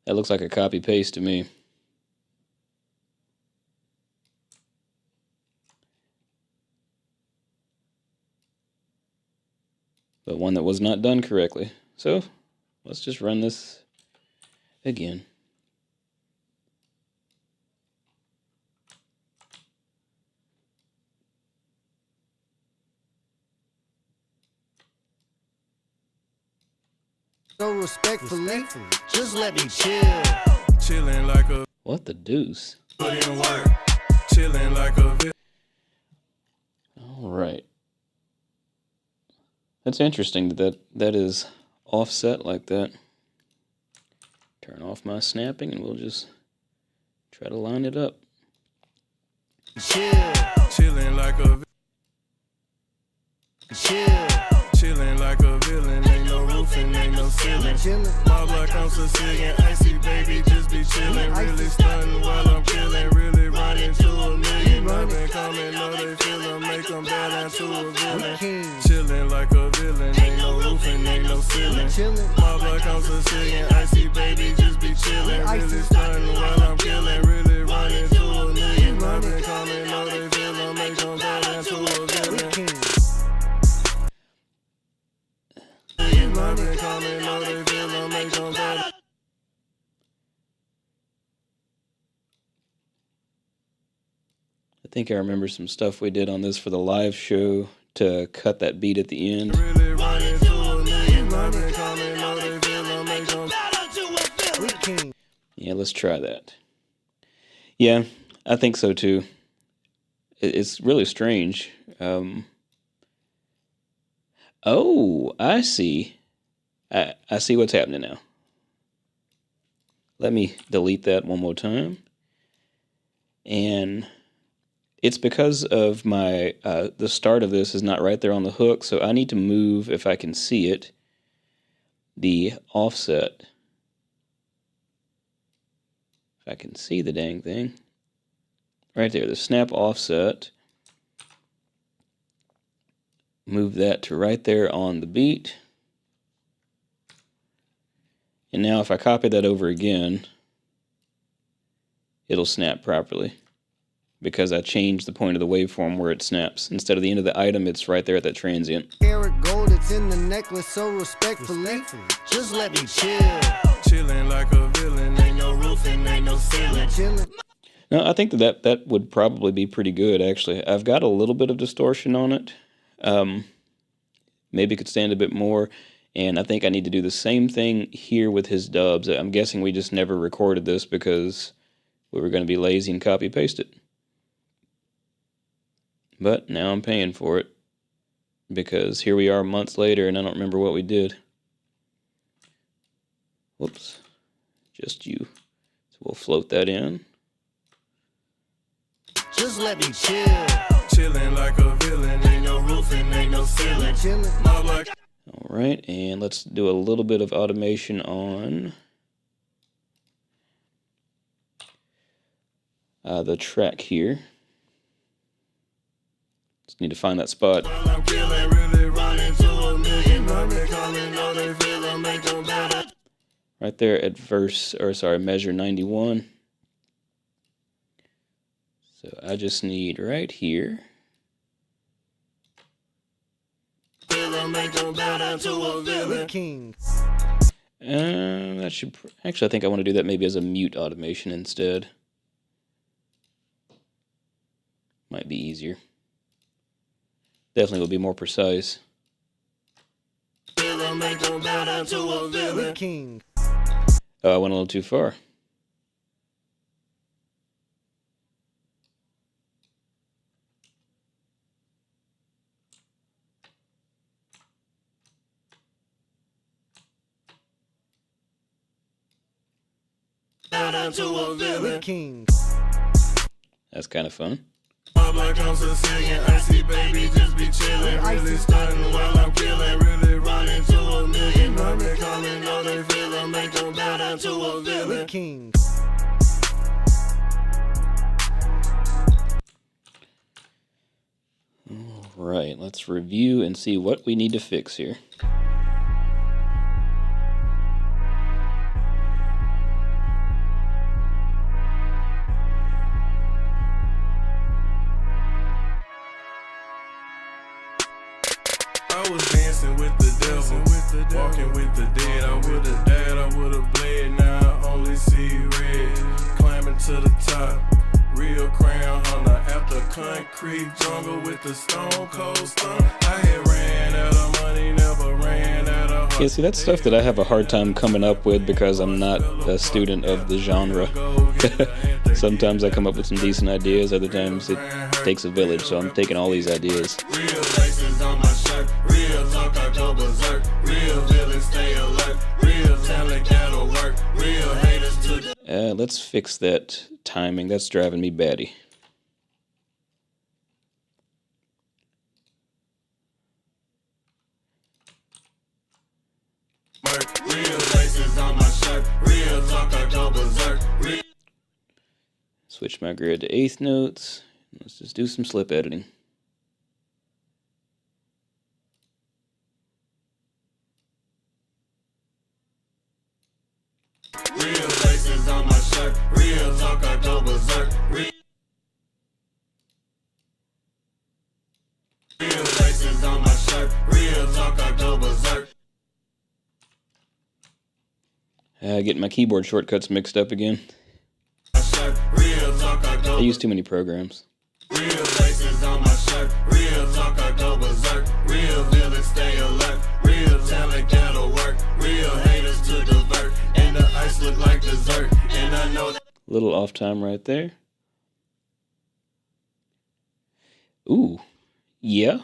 Speaker 1: That looks like a copy-paste to me. But one that was not done correctly. So, let's just run this again.
Speaker 2: So respectfully, just let me chill.
Speaker 3: Chillin' like a
Speaker 1: What the deuce?
Speaker 3: put in work. Chillin' like a villain.
Speaker 1: All right. That's interesting that is offset like that. Turn off my snapping and we'll just try to line it up.
Speaker 2: Chill.
Speaker 3: Chillin' like a
Speaker 2: Chill.
Speaker 3: chillin' like a villain. Ain't no roofing, ain't no ceiling.
Speaker 2: Chillin'.
Speaker 3: My block I'm Sicilian, icy baby, just be chillin'. Really stunning while I'm killin'. Really running to a million. I've been coming, know they feelin'. Make them bow down to a villain.
Speaker 2: King.
Speaker 3: Chillin' like a villain. Ain't no roofing, ain't no ceiling.
Speaker 2: Chillin'.
Speaker 3: My block I'm Sicilian, icy baby, just be chillin'. Really stunning while I'm killin'. Really running to a million. I've been coming, know they feelin'. Make them bow down to a villain.
Speaker 2: King.
Speaker 3: I've been coming, know they feelin'. Make them bow down.
Speaker 1: I think I remember some stuff we did on this for the live show to cut that beat at the end.
Speaker 3: Really running to a million. I've been coming, know they feelin'. Make them
Speaker 2: We king.
Speaker 1: Yeah, let's try that. Yeah, I think so too. It's really strange. Oh, I see. I see what's happening now. Let me delete that one more time. And it's because of my, the start of this is not right there on the hook, so I need to move, if I can see it, the offset. If I can see the dang thing. Right there, the snap offset. Move that to right there on the beat. And now if I copy that over again, it'll snap properly. Because I changed the point of the waveform where it snaps. Instead of the end of the item, it's right there at that transient.
Speaker 2: Karat gold, it's in the necklace, so respectfully, just let me chill.
Speaker 3: chillin' like a villain. Ain't no roofing, ain't no ceiling.
Speaker 2: Chillin'.
Speaker 1: No, I think that would probably be pretty good, actually. I've got a little bit of distortion on it. Maybe could stand a bit more. And I think I need to do the same thing here with his dubs. I'm guessing we just never recorded this because we were going to be lazy and copy-paste it. But now I'm paying for it because here we are months later and I don't remember what we did. Whoops. Just you. So we'll float that in.
Speaker 2: Just let me chill.
Speaker 3: Chillin' like a villain. Ain't no roofing, ain't no ceiling.
Speaker 2: Chillin'.
Speaker 3: Mob like
Speaker 1: All right, and let's do a little bit of automation on the track here. Just need to find that spot.
Speaker 3: I'm killing, really running to a million. I've been coming, know they feel I make them better.
Speaker 1: Right there at measure 91. So I just need right here.
Speaker 3: Feel I make them better to a villain.
Speaker 2: King.
Speaker 1: That should actually, I think I want to do that maybe as a mute automation instead. Might be easier. Definitely will be more precise.
Speaker 3: Feel I make them better to a villain.
Speaker 2: King.
Speaker 1: Oh, I went a little too far.
Speaker 4: down to a
Speaker 2: We
Speaker 4: villain.
Speaker 2: kings.
Speaker 1: That's kind of fun.
Speaker 4: Pop like I'm Sicilian, icy baby, just be chillin'. Really stunning while I'm killing, really running to a million. Money calling, know they feelin', make them bow down to a
Speaker 2: We
Speaker 4: villain.
Speaker 2: kings.
Speaker 1: Right, let's review and see what we need to fix here.
Speaker 3: I was dancing with the devil, walking with the dead. I would've died, I would've bled. Now I only see red. Climbing to the top, real crown hunter. After concrete jungle with the stone cold stun. I had ran out of money, never ran out of heart.
Speaker 1: Yeah, see, that's stuff that I have a hard time coming up with because I'm not a student of the genre. Sometimes I come up with some decent ideas, other times it takes a village, so I'm taking all these ideas.
Speaker 4: Real laces on my shirt, real talk, I go berserk. Real villains stay alert, real talent gotta work. Real haters to the
Speaker 1: Let's fix that timing. That's driving me batty.
Speaker 4: murk. Real laces on my shirt, real talk, I go berserk. Real
Speaker 1: Switch my grid to eighth notes. Let's just do some slip editing.
Speaker 4: laces on my shirt, real talk, I go berserk. Real laces on my shirt, real talk, I go berserk.
Speaker 1: Getting my keyboard shortcuts mixed up again.
Speaker 4: My shirt, real talk, I go
Speaker 1: I use too many programs.
Speaker 4: Real laces on my shirt, real talk, I go berserk. Real villains stay alert, real talent gotta work. Real haters to divert, and the ice look like dessert. And I know that
Speaker 1: Little off time right there. Ooh, yeah.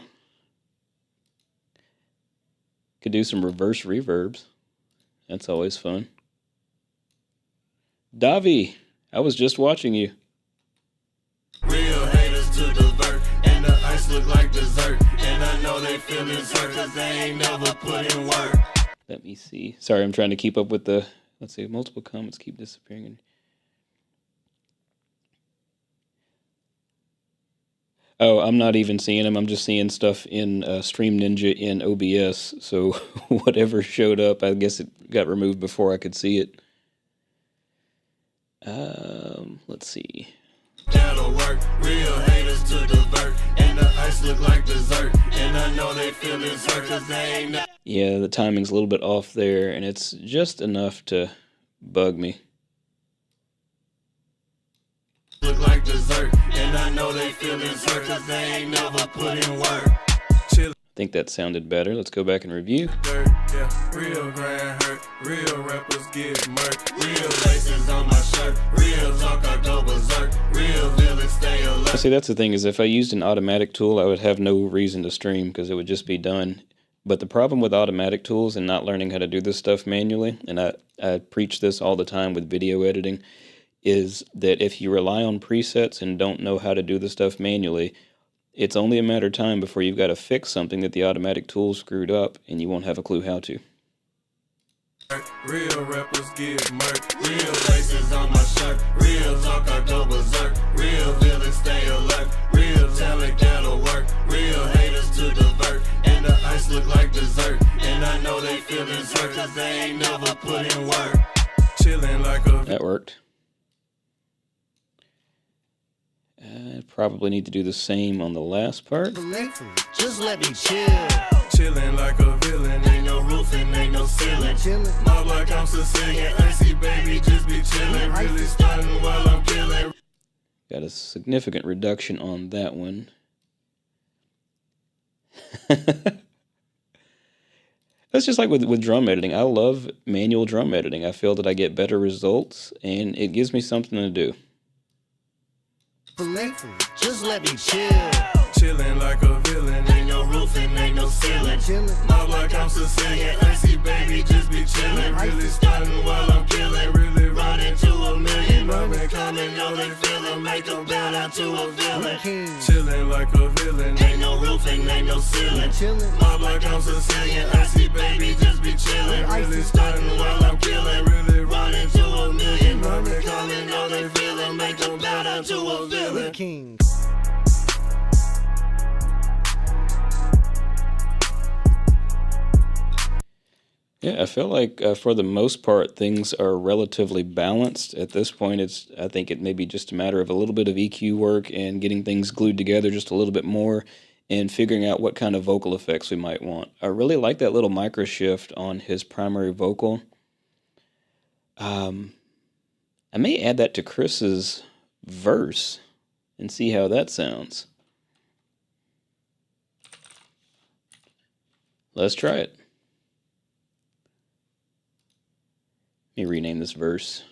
Speaker 1: Could do some reverse reverbs. That's always fun. Davi, I was just watching you.
Speaker 4: real haters to divert, and the ice look like dessert. And I know they feelings hurt, cause they ain't never put in work.
Speaker 1: Let me see. Sorry, I'm trying to keep up with the, let's see, multiple comments keep disappearing. Oh, I'm not even seeing them. I'm just seeing stuff in Stream Ninja in OBS. So whatever showed up, I guess it got removed before I could see it. Let's see.
Speaker 4: Gotta work, real haters to divert, and the ice look like dessert. And I know they feelings hurt, cause they ain't never
Speaker 1: Yeah, the timing's a little bit off there, and it's just enough to bug me.
Speaker 4: look like dessert. And I know they feelings hurt, cause they ain't never put in work.
Speaker 1: I think that sounded better. Let's go back and review.
Speaker 3: Dirt, yeah, real grind hurt, real rappers get murked.
Speaker 4: Real laces on my shirt, real talk, I go berserk. Real villains stay alert.
Speaker 1: See, that's the thing, is if I used an automatic tool, I would have no reason to stream because it would just be done. But the problem with automatic tools and not learning how to do this stuff manually, and I preach this all the time with video editing, is that if you rely on presets and don't know how to do the stuff manually, it's only a matter of time before you've got to fix something that the automatic tool screwed up, and you won't have a clue how to.
Speaker 3: Real rappers get murked.
Speaker 4: Real laces on my shirt, real talk, I go berserk. Real villains stay alert, real talent gotta work. Real haters to divert, and the ice look like dessert. And I know they feelings hurt, cause they ain't never put in work.
Speaker 3: Chillin' like a
Speaker 1: That worked. I probably need to do the same on the last part.
Speaker 2: Just let me chill.
Speaker 3: chillin' like a villain.
Speaker 4: Ain't no roof and ain't no ceiling.
Speaker 2: Chillin'.
Speaker 3: Mob like I'm Sicilian, icy baby, just be chillin'. Really stunning while I'm killing.
Speaker 1: Got a significant reduction on that one. That's just like with drum editing. I love manual drum editing. I feel that I get better results, and it gives me something to do.
Speaker 2: Just let me chill.
Speaker 3: Chillin' like a villain.
Speaker 4: Ain't no roof and ain't no ceiling.
Speaker 2: Chillin'.
Speaker 3: Mob like I'm Sicilian, icy baby, just be chillin'. Really stunning while I'm killing. Really
Speaker 4: Run into a know they feelin', make them bow down to a villain.
Speaker 3: Chillin' like a villain.
Speaker 4: Ain't no roof and ain't no ceiling.
Speaker 2: Chillin'.
Speaker 4: Mob like I'm Sicilian. Icy baby, just be chillin'. Really stuntin' while I'm killin'. Really running to a million. Money calling, know they feelin', make them bow down to a villain.
Speaker 2: King.
Speaker 1: Yeah, I feel like for the most part things are relatively balanced. At this point, I think it may be just a matter of a little bit of EQ work and getting things glued together just a little bit more and figuring out what kind of vocal effects we might want. I really like that little micro shift on his primary vocal. I may add that to Chris's verse and see how that sounds. Let's try it. Let me rename this verse.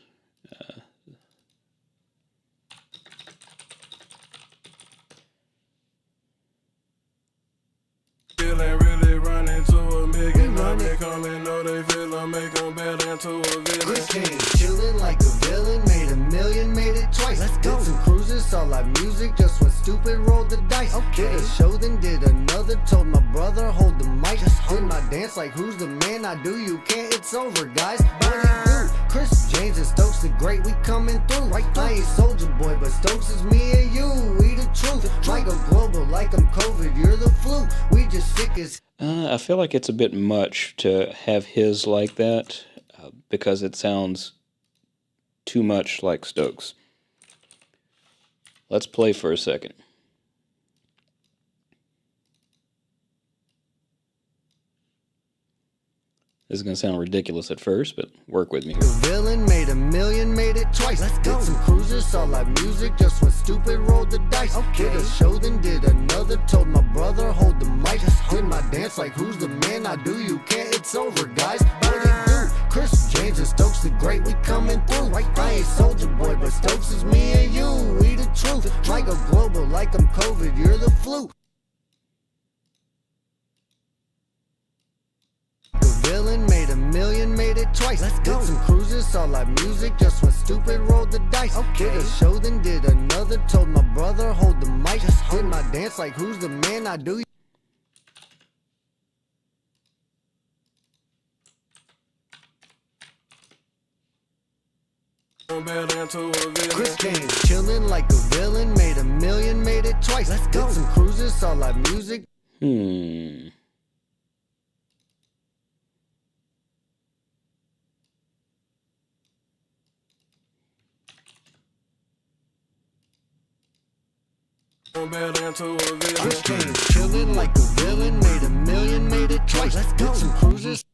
Speaker 3: Feelin' really running to a million. Money calling, know they feelin', make them bow down to a villain.
Speaker 2: Chris King, chillin' like a villain, made a million, made it twice. Let's go. Did some cruises, saw live music, just went stupid, rolled the dice. Okay. Did a show, then did another, told my brother, hold the mic. Just did my dance like who's the man, I do, you can't, it's over, guys. What it do? Chris James and Stokes Da Great, we coming through. Right through. I ain't Soldier Boy, but Stokes is me and you, we the truth. Like a global, like I'm COVID, you're the flu. We just sick as
Speaker 1: I feel like it's a bit much to have his like that because it sounds too much like Stokes. Let's play for a second. This is going to sound ridiculous at first, but work with me here.
Speaker 2: The villain made a million, made it twice. Let's go. Did some cruises, saw live music, just went stupid, rolled the dice. Okay. Did a show, then did another, told my brother, hold the mic. Just did my dance like who's the man, I do, you can't, it's over, guys. What it do? Chris James and Stokes Da Great, we coming through. Right through. I ain't Soldier Boy, but Stokes is me and you, we the truth. Like a global, like I'm COVID, you're the flu. The villain made a million, made it twice. Let's go. Did some cruises, saw live music, just went stupid, rolled the dice. Okay. Did a show, then did another, told my brother, hold the mic. Just did my dance like who's the man, I do.
Speaker 3: Bow down to a villain.
Speaker 2: Chris King, chillin' like a villain, made a million, made it twice. Let's go. Did some cruises, saw live music.
Speaker 3: Bow down to a villain.
Speaker 2: Chris King, chillin' like a villain, made a million, made it twice. Let's go. Did some cruises.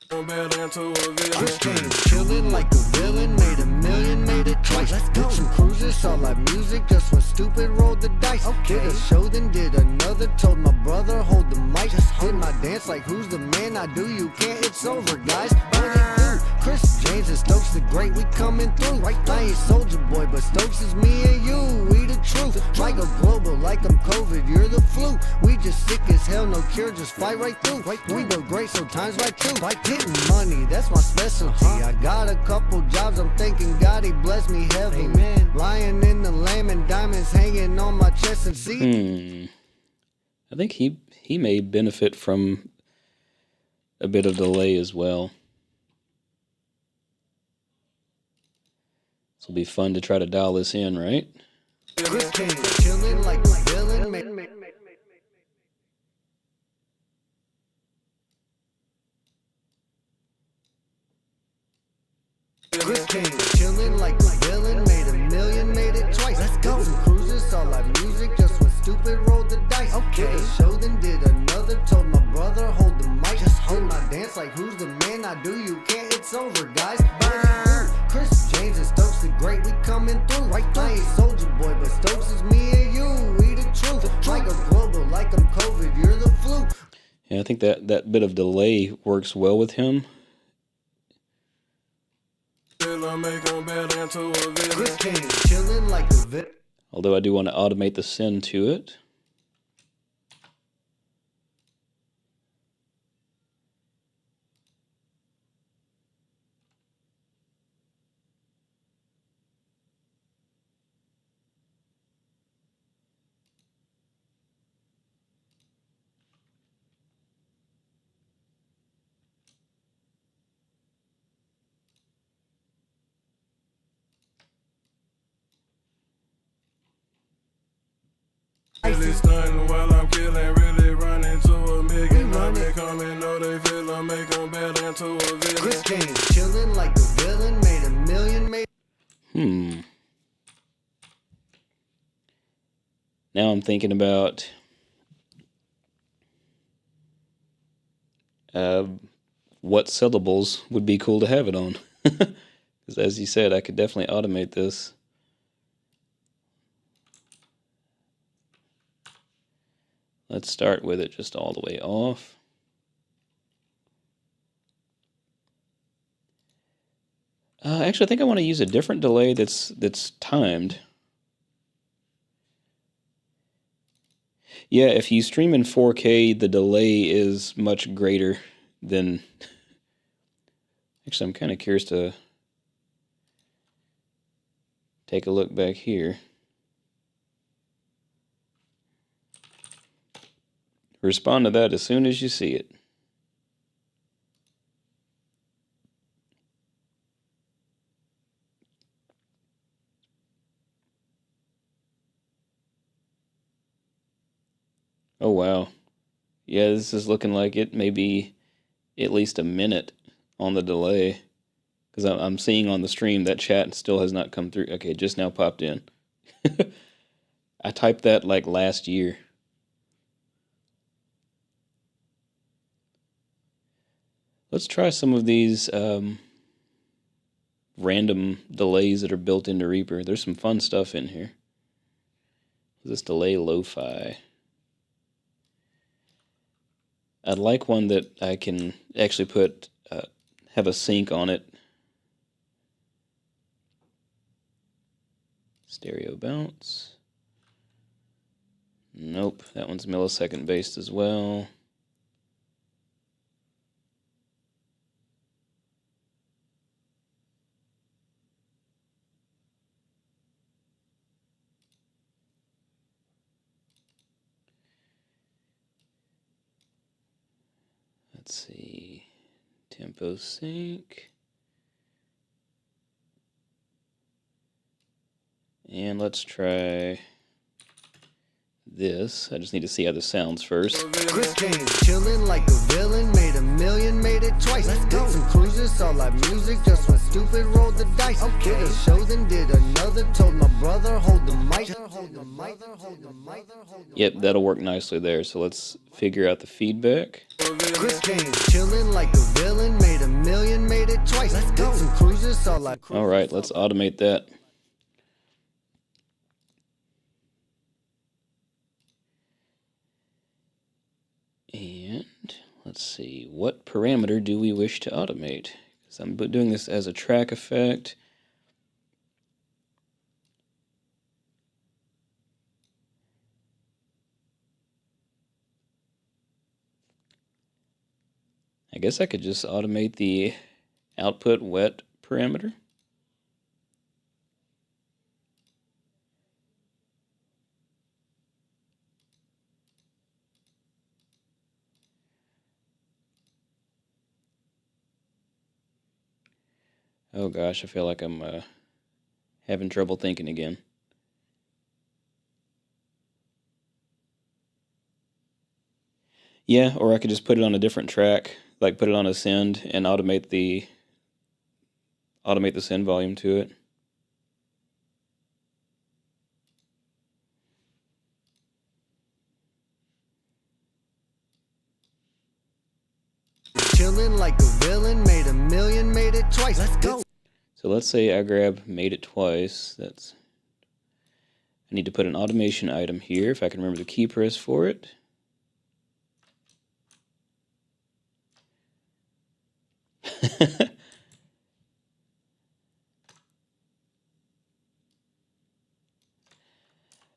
Speaker 3: Bow down to a villain.
Speaker 2: Chris King, chillin' like a villain, made a million, made it twice. Let's go. Did some cruises, saw live music, just went stupid, rolled the dice. Okay. Did a show, then did another, told my brother, hold the mic. Just did my dance like who's the man, I do, you can't, it's over, guys. What it do? Chris James and Stokes Da Great, we coming through. Right through. I ain't Soldier Boy, but Stokes is me and you, we the truth. Like a global, like I'm COVID, you're the flu. We just sick as hell, no cure, just fight right through. We go great, so times right too. Like getting money, that's my specialty. I got a couple jobs, I'm thanking God he blessed me heavily. Lying in the lamb and diamonds hanging on my chest and see.
Speaker 1: I think he may benefit from a bit of delay as well. This will be fun to try to dial this in, right?
Speaker 2: Chris King, chillin' like a villain, Chris King, chillin' like a villain, made a million, made it twice. Let's go. Did some cruises, saw live music, just went stupid, rolled the dice. Okay. Did a show, then did another, told my brother, hold the mic. Just hold my dance like who's the man, I do, you can't, it's over, guys. What it do? Chris James and Stokes Da Great, we coming through. Right through. I ain't Soldier Boy, but Stokes is me and you, we the truth. Like a global, like I'm COVID, you're the flu.
Speaker 1: Yeah, I think that bit of delay works well with him.
Speaker 3: Make them bow down to a villain.
Speaker 2: Chris King, chillin' like a villain.
Speaker 1: Although I do want to automate the send to it.
Speaker 3: niggas stunting while I'm killing, really running to a million. Now they come and know they feelin', make them better into a villain.
Speaker 2: Chris James chillin' like a villain, made a million,
Speaker 1: Now I'm thinking about what syllables would be cool to have it on. Because as you said, I could definitely automate this. Let's start with it just all the way off. Actually, I think I want to use a different delay that's timed. Yeah, if you stream in 4K, the delay is much greater than... Actually, I'm kind of curious to take a look back here. Respond to that as soon as you see it. Oh, wow. Yeah, this is looking like it may be at least a minute on the delay. Because I'm seeing on the stream that chat still has not come through. Okay, just now popped in. I typed that like last year. Let's try some of these random delays that are built into Reaper. There's some fun stuff in here. This delay lo-fi. I'd like one that I can actually put, have a sync on it. Stereo bounce. Nope, that one's millisecond based as well. Let's see, tempo sync. And let's try this. I just need to see how this sounds first.
Speaker 2: Chris James chillin' like a villain, made a million, made it twice. Did some cruises, saw live music, just went stupid, rolled the dice. Did a show, then did another, told my brother, hold the mic.
Speaker 1: Yep, that'll work nicely there. So let's figure out the feedback.
Speaker 2: Chris James chillin' like a villain, made a million, made it twice. Did some cruises, saw live.
Speaker 1: All right, let's automate that. And let's see, what parameter do we wish to automate? Because I'm doing this as a track effect. I guess I could just automate the output wet parameter. Oh gosh, I feel like I'm having trouble thinking again. Yeah, or I could just put it on a different track, like put it on a send and automate the send volume to it.
Speaker 2: Chillin' like a villain, made a million, made it twice. Let's go.
Speaker 1: So let's say I grab made it twice. I need to put an automation item here if I can remember the key press for it.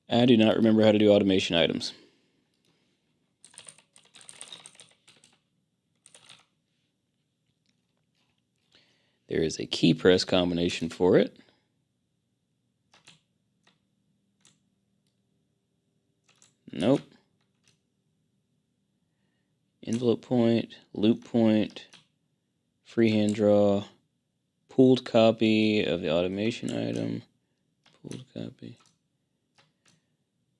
Speaker 1: I do not remember how to do automation items. There is a key press combination for it. Nope. Envelope point, loop point, freehand draw, pooled copy of the automation item, pooled copy.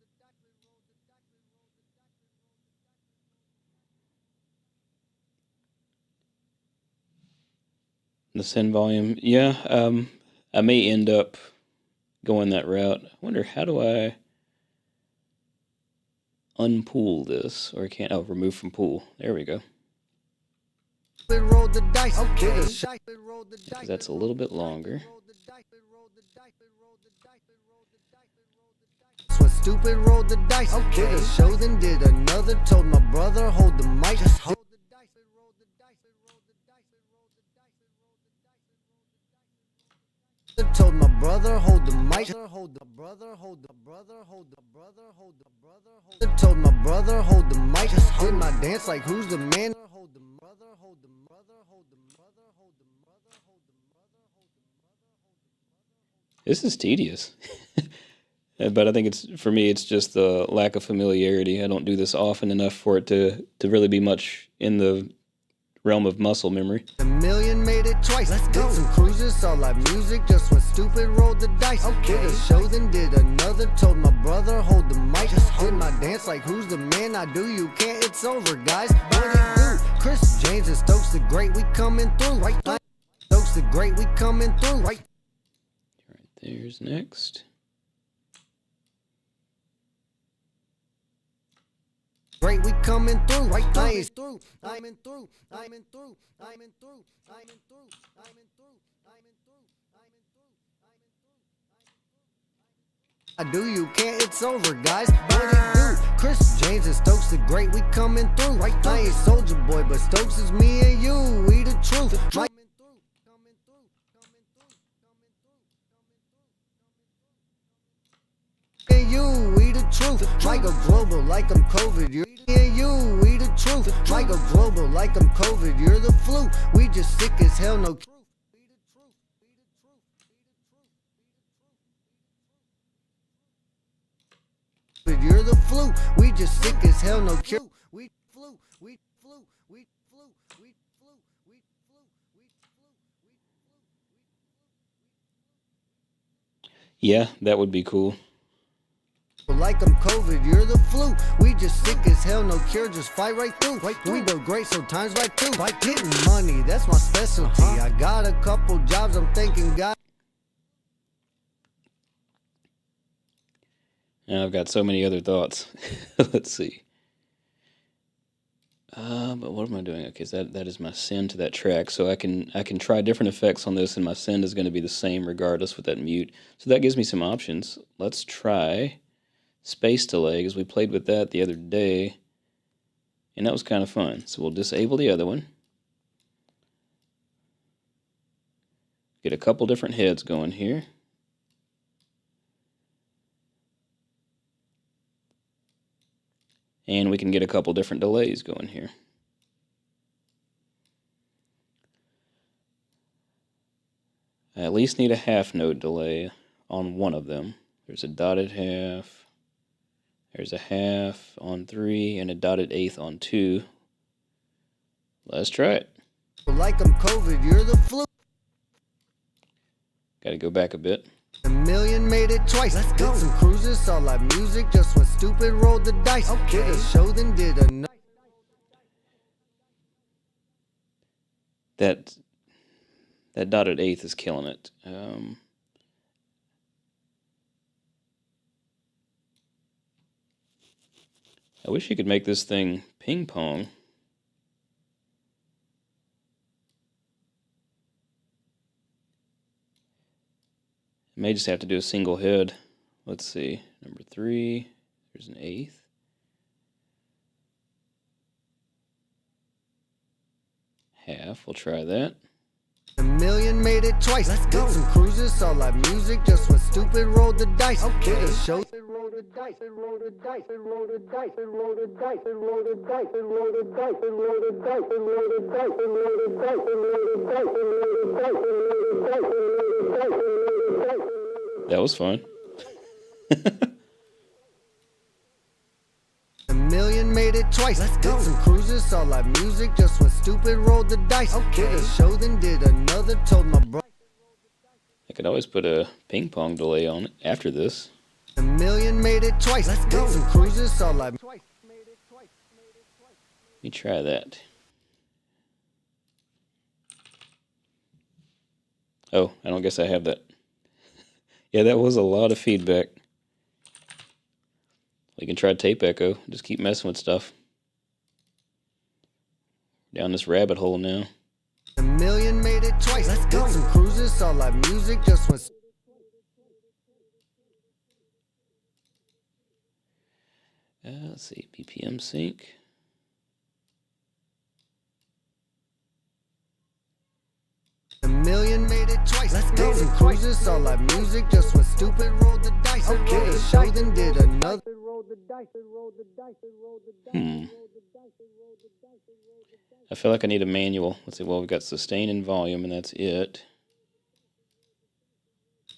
Speaker 2: the doctor rolled
Speaker 1: The send volume. Yeah, I may end up going that route. I wonder, how do I unpool this? Or can't, oh, remove from pool. There we go.
Speaker 2: Roll the dice. Okay.
Speaker 1: Because that's a little bit longer.
Speaker 2: When stupid rolled the dice. Okay. Did a show, then did another. Told my brother, hold the mic. Just hold the dice. Roll the dice. Roll the dice. Roll the dice. Roll the dice. Told my brother, hold the mic. Hold the brother, hold the brother, hold the brother, hold the brother. Told my brother, hold the mic. Just did my dance like who's the man. Hold the mother, hold the mother, hold the mother, hold the mother, hold the mother, hold the mother.
Speaker 1: This is tedious. But I think it's, for me, it's just the lack of familiarity. I don't do this often enough for it to really be much in the realm of muscle memory.
Speaker 2: A million made it twice. Let's go. Did some cruises, saw live music. Just when stupid rolled the dice. Okay. Did a show, then did another. Told my brother, hold the mic. Just did my dance like who's the man. I do, you can't. It's over, guys. What it do? Chris James and Stokes Da Great. We coming through. Right through. Stokes Da Great. We coming through. Right.
Speaker 1: Right there's next.
Speaker 2: Great, we coming through, right through. I'm in through, I'm in through, I'm in through, I'm in through, I'm in through, I'm in through, I'm in through, I'm in through, I'm in through. I do, you can't, it's over, guys. What it do? Chris James and Stokes Da Great, we coming through, right through. I ain't Soldier Boy, but Stokes is me and you, we the truth. Coming through, coming through, coming through, coming through, coming through. And you, we the truth. Might go global like I'm COVID. You're and you, we the truth. Might go global like I'm COVID. You're the flu. We just sick as hell, no truth. We the truth. We the truth. We the truth. You're the flu. We just sick as hell, no cure. We flu. We flu. We flu. We flu. We flu. We flu.
Speaker 1: Yeah, that would be cool.
Speaker 2: Like I'm COVID, you're the flu. We just sick as hell, no cure, just fight right through. We do great, so times right through. Like getting money, that's my specialty. I got a couple jobs, I'm thinking God.
Speaker 1: Now I've got so many other thoughts. Let's see. But what am I doing? Okay, so that is my send to that track. So I can try different effects on this, and my send is going to be the same regardless with that mute. So that gives me some options. Let's try space delay, because we played with that the other day, and that was kind of fun. So we'll disable the other one. Get a couple different heads going here. And we can get a couple different delays going here. I at least need a half node delay on one of them. There's a dotted half. There's a half on 3 and a dotted eighth on 2. Let's try it.
Speaker 2: Like I'm COVID, you're the flu.
Speaker 1: Got to go back a bit.
Speaker 2: A million made it twice. Let's go. Did some cruises, saw live music. Just when stupid rolled the dice. Okay. Did a show, then did another.
Speaker 1: That dotted eighth is killing it. I wish you could make this thing ping pong. I may just have to do a single head. Let's see. Number 3. There's an eighth. Half. We'll try that.
Speaker 2: A million made it twice. Let's go. Did some cruises, saw live music. Just when stupid rolled the dice. Okay. Did a show. Roll the dice and roll the dice and roll the dice and roll the dice and roll the dice and roll the dice and roll the dice and roll the dice and roll the dice and roll the dice and roll the dice and roll the dice and roll the dice and roll the dice and roll the dice.
Speaker 1: That was fun.
Speaker 2: A million made it twice. Let's go. Did some cruises, saw live music. Just when stupid rolled the dice. Okay. Did a show, then did another. Told my bro.
Speaker 1: I could always put a ping pong delay on it after this.
Speaker 2: A million made it twice. Let's go. Did some cruises, saw live.
Speaker 1: Let me try that. Oh, I don't guess I have that. Yeah, that was a lot of feedback. We can try tape echo. Just keep messing with stuff. Down this rabbit hole now.
Speaker 2: A million made it twice. Let's go. Did some cruises, saw live music, just went.
Speaker 1: Let's see, BPM sync.
Speaker 2: A million made it twice. Let's go. Did some cruises, saw live music, just went stupid, rolled the dice. Okay, the show, then did another.
Speaker 1: I feel like I need a manual. Let's see, well, we've got sustain and volume, and that's it.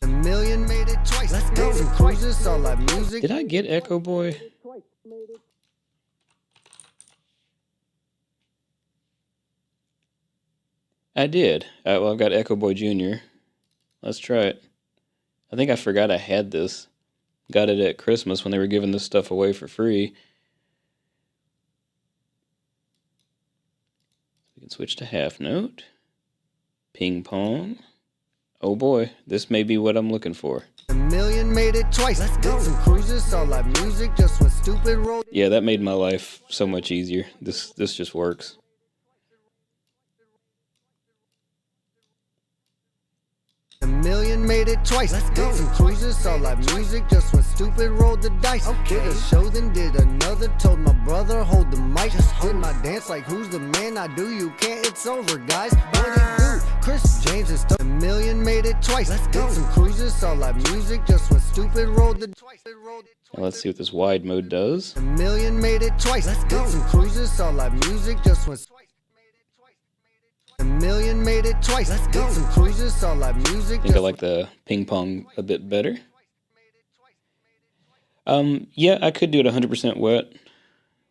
Speaker 2: A million made it twice. Let's go. Did some cruises, saw live music.
Speaker 1: Did I get Echo Boy? I did. Well, I've got Echo Boy Jr. Let's try it. I think I forgot I had this. Got it at Christmas when they were giving this stuff away for free. We can switch to half note. Ping pong. Oh boy, this may be what I'm looking for.
Speaker 2: A million made it twice. Let's go. Did some cruises, saw live music, just went stupid, rolled.
Speaker 1: Yeah, that made my life so much easier. This just works.
Speaker 2: A million made it twice. Let's go. Did some cruises, saw live music, just went stupid, rolled the dice. Okay, did a show, then did another. Told my brother, hold the mic. Just did my dance like who's the man? I do, you can't. It's over, guys. What it do? Chris James and Stokes. A million made it twice. Let's go. Did some cruises, saw live music, just went stupid, rolled the dice.
Speaker 1: Now let's see what this wide mode does.
Speaker 2: A million made it twice. Let's go. Did some cruises, saw live music, just went. A million made it twice. Let's go. Did some cruises, saw live music.
Speaker 1: I think I like the ping pong a bit better. Yeah, I could do it 100% wet.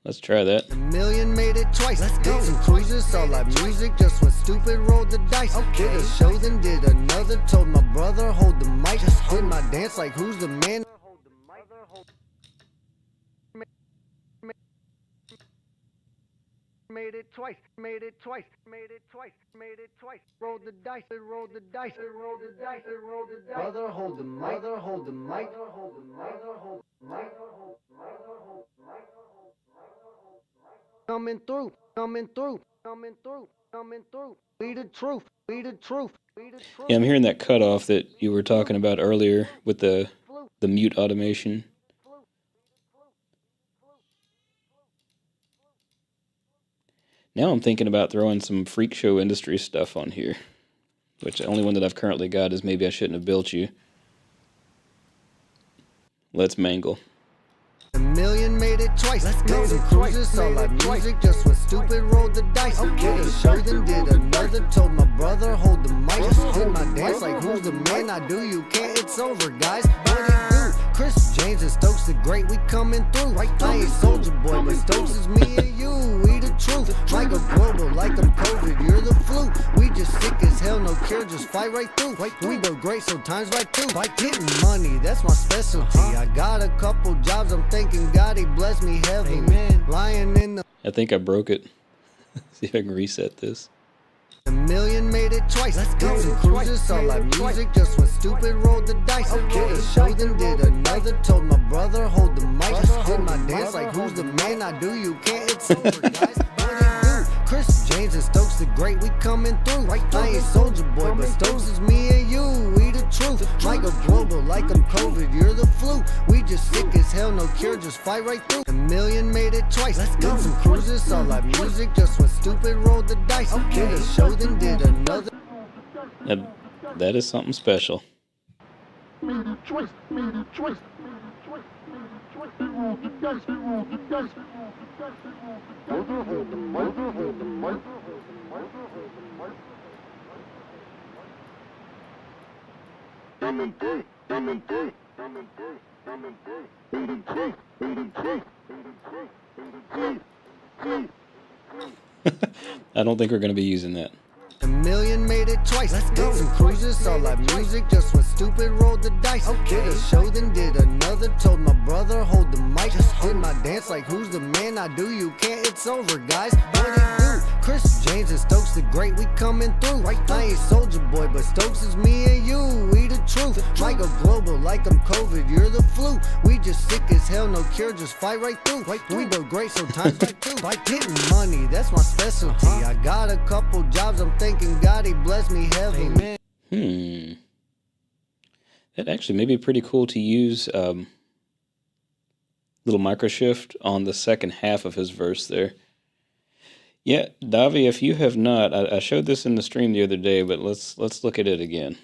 Speaker 1: Let's try that.
Speaker 2: A million made it twice. Let's go. Did some cruises, saw live music, just went stupid, rolled the dice. Okay, did a show, then did another. Told my brother, hold the mic. Just did my dance like who's the man? Made it twice, made it twice, made it twice, made it twice. Roll the dice, roll the dice, roll the dice, roll the dice. Brother, hold the mic, hold the mic, hold the mic, hold the mic, hold the mic, hold the mic. Coming through, coming through, coming through, coming through. Be the truth, be the truth, be the truth.
Speaker 1: Yeah, I'm hearing that cutoff that you were talking about earlier with the mute automation. Now I'm thinking about throwing some Freak Show Industry stuff on here, which the only one that I've currently got is Maybe I Shouldn't Have Built You. Let's mangle.
Speaker 2: A million made it twice. Let's go. Did some cruises, saw live music, just went stupid, rolled the dice. Okay, did a show, then did another. Told my brother, hold the mic. Just did my dance like who's the man? I do, you can't. It's over, guys. What it do? Chris James and Stokes Da Great, we coming through. I ain't Soldier Boy, but Stokes is me and you. We the truth, like a global, like I'm COVID, you're the flu. We just sick as hell, no care, just fight right through. We do great, so times like two. By getting money, that's my specialty. I got a couple jobs, I'm thanking God, he blessed me heavily. Amen. Lying in the.
Speaker 1: I think I broke it. See if I can reset this.
Speaker 2: A million made it twice. Let's go. Did some cruises, saw live music, just went stupid, rolled the dice. Okay, did a show, then did another. Told my brother, hold the mic. Just did my dance like who's the man? I do, you can't. It's over, guys. What it do? Chris James and Stokes Da Great, we coming through. I ain't Soldier Boy, but Stokes is me and you. We the truth, like a global, like I'm COVID, you're the flu. We just sick as hell, no cure, just fight right through. A million made it twice. Let's go. Did some cruises, saw live music, just went stupid, rolled the dice. Okay, did a show, then did another.
Speaker 1: That is something special.
Speaker 4: Made a choice, made a choice, made a choice, made a choice. They rolled the dice, they rolled the dice, they rolled the dice, they rolled the dice. Hold the mic, hold the mic, hold the mic, hold the mic. Coming through, coming through, coming through, coming through. Made a choice, made a choice, made a choice, made a choice.
Speaker 1: I don't think we're going to be using that.
Speaker 2: A a million, made it twice. Let's go. Did some cruises, saw live music, just went stupid, rolled the dice. Okay. Did a show, then did another, told my brother, hold the mic. Just did my dance like who's the man, I do, you can't, it's over, guys. What it do? Chris, James, and Stokes Da Great, we coming through. I ain't Soldier Boy, but Stokes is me and you, we the truth. Might go global like I'm COVID, you're the flu. We just sick as hell, no cure, just fight right through. We build great, so times like two. By getting money, that's my specialty. I got a couple jobs, I'm thanking God, he blessed me heavily.
Speaker 1: That actually may be pretty cool to use little microshift on the second half of his verse there. Yeah, Davi, if you have not, I showed this in the stream the other day, but let's look at it again.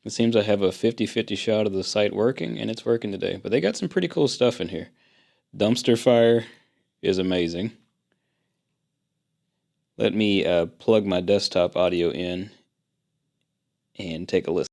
Speaker 1: It seems I have a 50-50 shot of the site working, and it's working today. But they got some pretty cool stuff in here. Dumpster fire is amazing. Let me plug my desktop audio in and take a listen.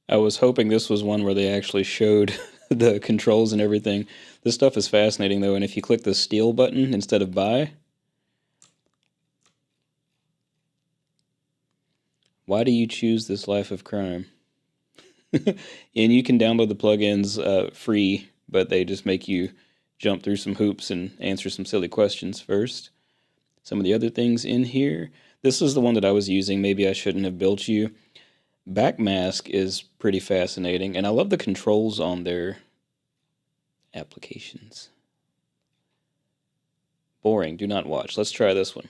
Speaker 1: I was hoping this was one where they actually showed the controls and everything. This stuff is fascinating, though, and if you click the steal button instead of buy, why do you choose this life of crime? And you can download the plugins free, but they just make you jump through some hoops and answer some silly questions first. Some of the other things in here. This is the one that I was using. Maybe I shouldn't have built you. Backmask is pretty fascinating, and I love the controls on their applications. Boring, do not watch. Let's try this one.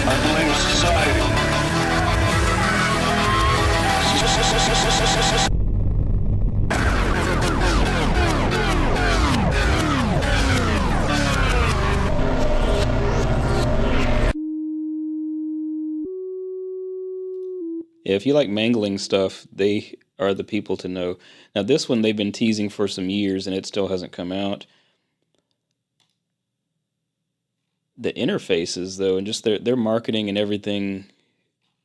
Speaker 4: I blame society.
Speaker 1: Yeah, if you like mangling stuff, they are the people to know. Now this one they've been teasing for some years and it still hasn't come out. The interfaces, though, and just their marketing and everything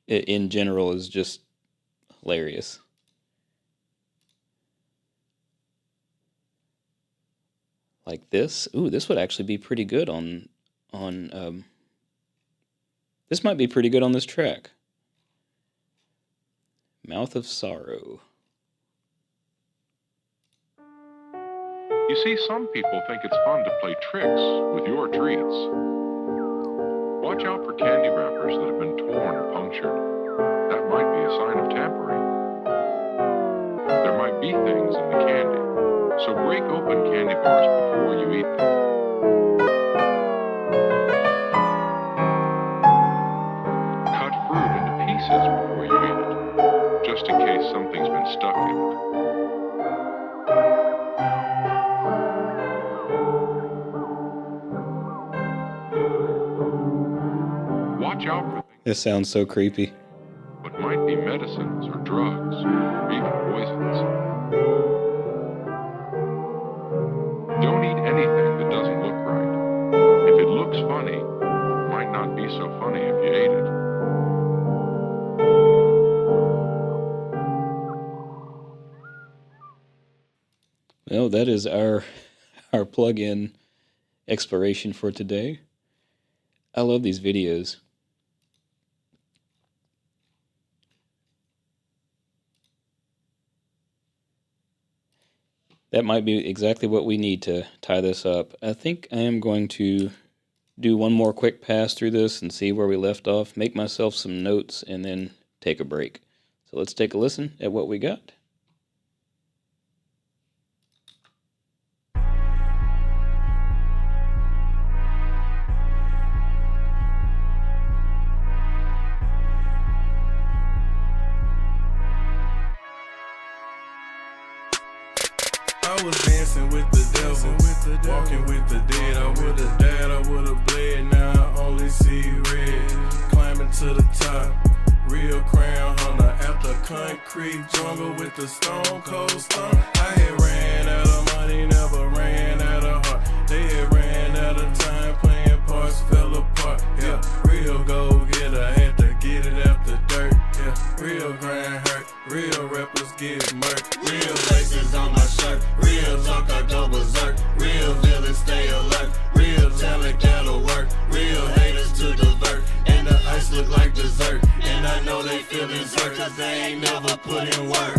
Speaker 1: in general is just hilarious. Like this. Ooh, this would actually be pretty good on this might be pretty good on this track. Mouth of Sorrow.
Speaker 5: You see, some people think it's fun to play tricks with your treats. Watch out for candy wrappers that have been torn or punctured. That might be a sign of tampering. There might be things in the candy, so break open candy bars before you eat them. Cut fruit into pieces before you eat it, just in case something's been stuck in it. Watch out for things
Speaker 1: This sounds so creepy.
Speaker 5: that might be medicines or drugs, or even poisons. Don't eat anything that doesn't look right. If it looks funny, it might not be so funny if you ate it.
Speaker 1: Well, that is our plug-in exploration for today. I love these videos. that might be exactly what we need to tie this up. I think I am going to do one more quick pass through this and see where we left off, make myself some notes, and then take a break. So let's take a listen at what we got.
Speaker 3: I was dancing with the devil, walking with the dead. I would've died, I would've bled. Now I only see red. Climbing to the top, real crown hunter. After concrete jungle with the stone cold stomp. I had ran out of money, never ran out of heart. They had ran out of time playing parts, fell apart. Yeah, real go getter, had to get it out the dirt. Yeah, real grind hurt, real rappers get murked.
Speaker 4: Real faces on my shirt, real talk I go berserk. Real villains stay alert, real talent gotta work. Real haters to divert, and the ice look like dessert. And I know they feelings hurt, cause they ain't never put in work.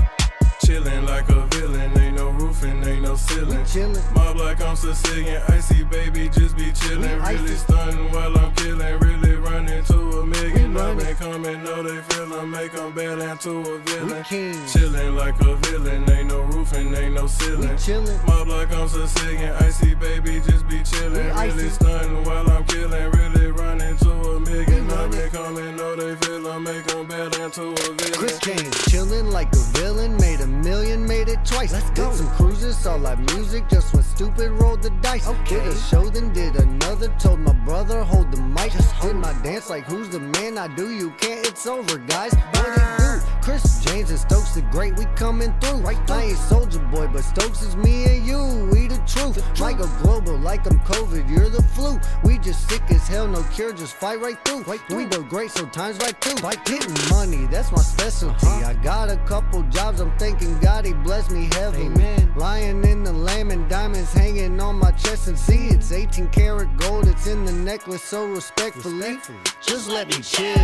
Speaker 3: Chillin' like a villain, ain't no roofing, ain't no ceiling.
Speaker 2: Chillin'.
Speaker 3: Mob like I'm Sicilian, icy baby, just be chillin'. Really stuntin' while I'm killin', really running to a million. I've been coming, know they feelin', make them bad into a villain. Chillin' like a villain, ain't no roofing, ain't no ceiling.
Speaker 2: Chillin'.
Speaker 3: Mob like I'm Sicilian, icy baby, just be chillin'. Really stuntin' while I'm killin', really running to a million. I've been coming, know they feelin', make them bad into a villain.
Speaker 2: Chris Kane, chillin' like a villain, made a million, made it twice. Let's go. Did some cruises, saw live music, just went stupid, rolled the dice. Did a show, then did another, told my brother, hold the mic. Did my dance like who's the man, I do, you can't, it's over, guys. What it do? Chris James and Stokes Da Great, we coming through. I ain't Soldier Boy, but Stokes is me and you, we the truth. Like a global, like I'm COVID, you're the flu. We just sick as hell, no cure, just fight right through. We do great, so times right through. Like getting money, that's my specialty. I got a couple jobs, I'm thanking God he blessed me heavily. Amen. Lion in the lamb and diamonds hanging on my chest, and see it's 18 karat gold, it's in the necklace, so respectfully, just let me chill.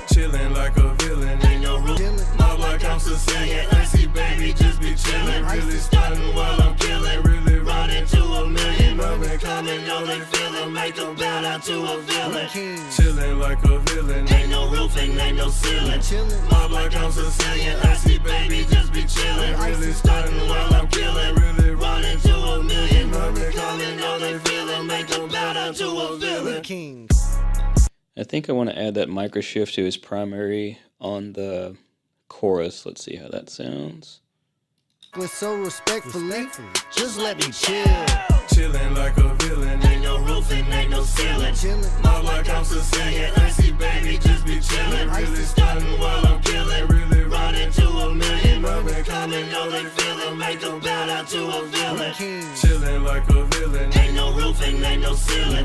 Speaker 3: Chillin' like a villain, ain't no roof. Mob like I'm Sicilian, icy baby, just be chillin'. Really stuntin' while I'm killin', really running to a million. I've been coming, know they feelin', make them bow down to a villain. Chillin' like a villain,
Speaker 4: Ain't no roofing, ain't no ceiling.
Speaker 3: mob like I'm Sicilian, icy baby, just be chillin'. Really stuntin' while I'm killin', really
Speaker 4: Running to a million. I've been coming, know they feelin', make them bow down to a villain.
Speaker 2: Kings.
Speaker 1: I think I want to add that micro shift to his primary on the chorus. Let's see how that sounds.
Speaker 2: With so respectfully, just let me chill.
Speaker 3: chillin' like a villain.
Speaker 4: Ain't no roofing, ain't no ceiling.
Speaker 3: Mob like I'm Sicilian, icy baby, just be chillin'. Really stuntin' while I'm killin', really
Speaker 4: Running to a million. I've been coming, know they feelin', make them bow down to a villain.
Speaker 3: chillin' like a villain.
Speaker 4: Ain't no roofing, ain't no ceiling.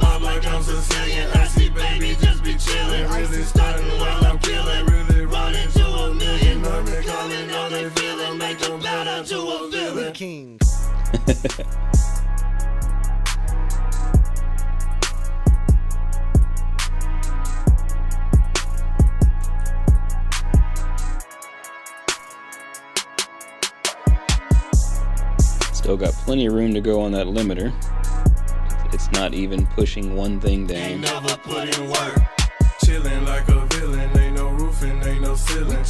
Speaker 4: Mob like I'm Sicilian, icy baby, just be chillin'. Really stuntin' while I'm killin', really running to a million. I've been coming, know they feelin', make them bow down to a villain.
Speaker 2: Kings.
Speaker 1: Still got plenty of room to go on that limiter. It's not even pushing one thing
Speaker 4: Ain't
Speaker 1: down.
Speaker 4: never put in work.
Speaker 3: Chillin' like a villain, ain't no roofing, ain't no ceiling.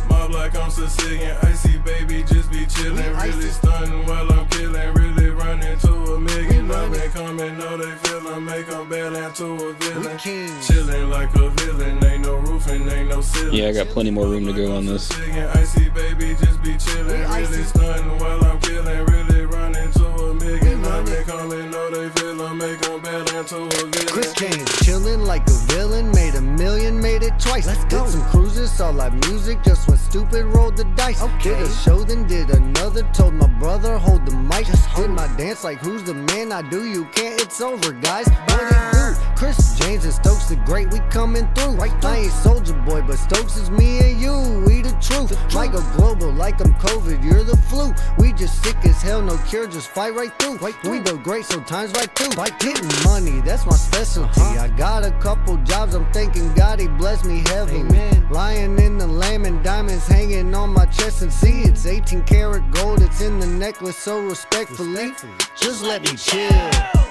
Speaker 3: Mob like I'm Sicilian, icy baby, just be chillin'. Really stuntin' while I'm killin', really running to a million. I've been coming, know they feelin', make them bad into a villain. Chillin' like a villain, ain't no roofing, ain't no ceiling.
Speaker 1: Yeah, I got plenty more room to go on this.
Speaker 3: Sicilian, icy baby, just be chillin'. Really stuntin' while I'm killin', really running to a million. I've been coming, know they feelin', make them bad into a villain.
Speaker 2: Chris Kane, chillin' like a villain, made a million, made it twice. Did some cruises, saw live music, just went stupid, rolled the dice. Did a show, then did another, told my brother, hold the mic. Did my dance like who's the man, I do, you can't, it's over, guys. What it do? Chris James and Stokes Da Great, we coming through. I ain't Soldier Boy, but Stokes is me and you, we the truth. Like a global, like I'm COVID, you're the flu. We just sick as hell, no cure, just fight right through. We build great, so times right through. Getting money, that's my specialty. I got a couple jobs, I'm thanking God he blessed me heavily. Lying in the lamb and diamonds hanging on my chest, and see it's 18 karat gold, it's in the necklace, so respectfully, just let me chill.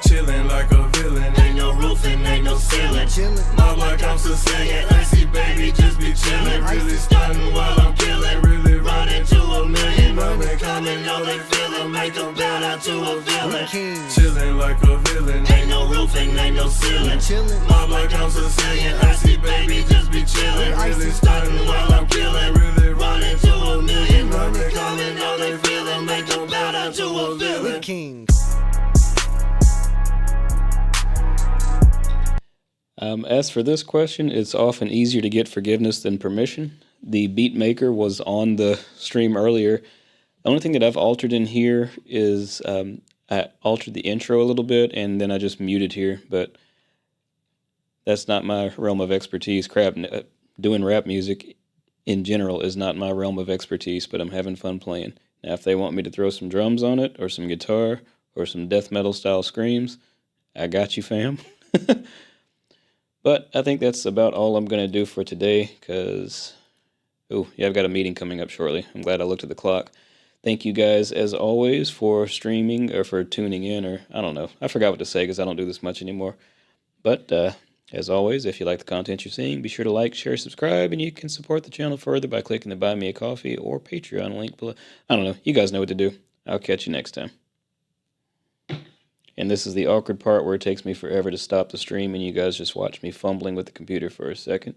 Speaker 3: Chillin' like a villain, ain't no roof and ain't no ceiling. Mob like I'm Sicilian, icy baby, just be chillin'. Really stuntin' while I'm killin', really running to a million. Up and coming, know they feelin', make them bow down to a villain. Chillin' like a villain, ain't no roof and ain't no ceiling. Mob like I'm Sicilian, icy baby, just be chillin'. Really stuntin' while I'm killin', really running to a million. Up and coming, know they feelin', make them bow down to a villain.
Speaker 2: Kings.
Speaker 1: As for this question, it's often easier to get forgiveness than permission. The beat maker was on the stream earlier. The only thing that I've altered in here is I altered the intro a little bit, and then I just muted here, but that's not my realm of expertise. Doing rap music in general is not my realm of expertise, but I'm having fun playing. Now, if they want me to throw some drums on it, or some guitar, or some death metal style screams, I got you, fam. But I think that's about all I'm going to do for today, because, I've got a meeting coming up shortly. I'm glad I looked at the clock. Thank you guys, as always, for streaming, or for tuning in, or I don't know. I forgot what to say, because I don't do this much anymore. But, as always, if you like the content you're seeing, be sure to like, share, subscribe, and you can support the channel further by clicking the Buy Me a Coffee or Patreon link below. I don't know. You guys know what to do. I'll catch you next time. And this is the awkward part where it takes me forever to stop the stream and you guys just watch me fumbling with the computer for a second.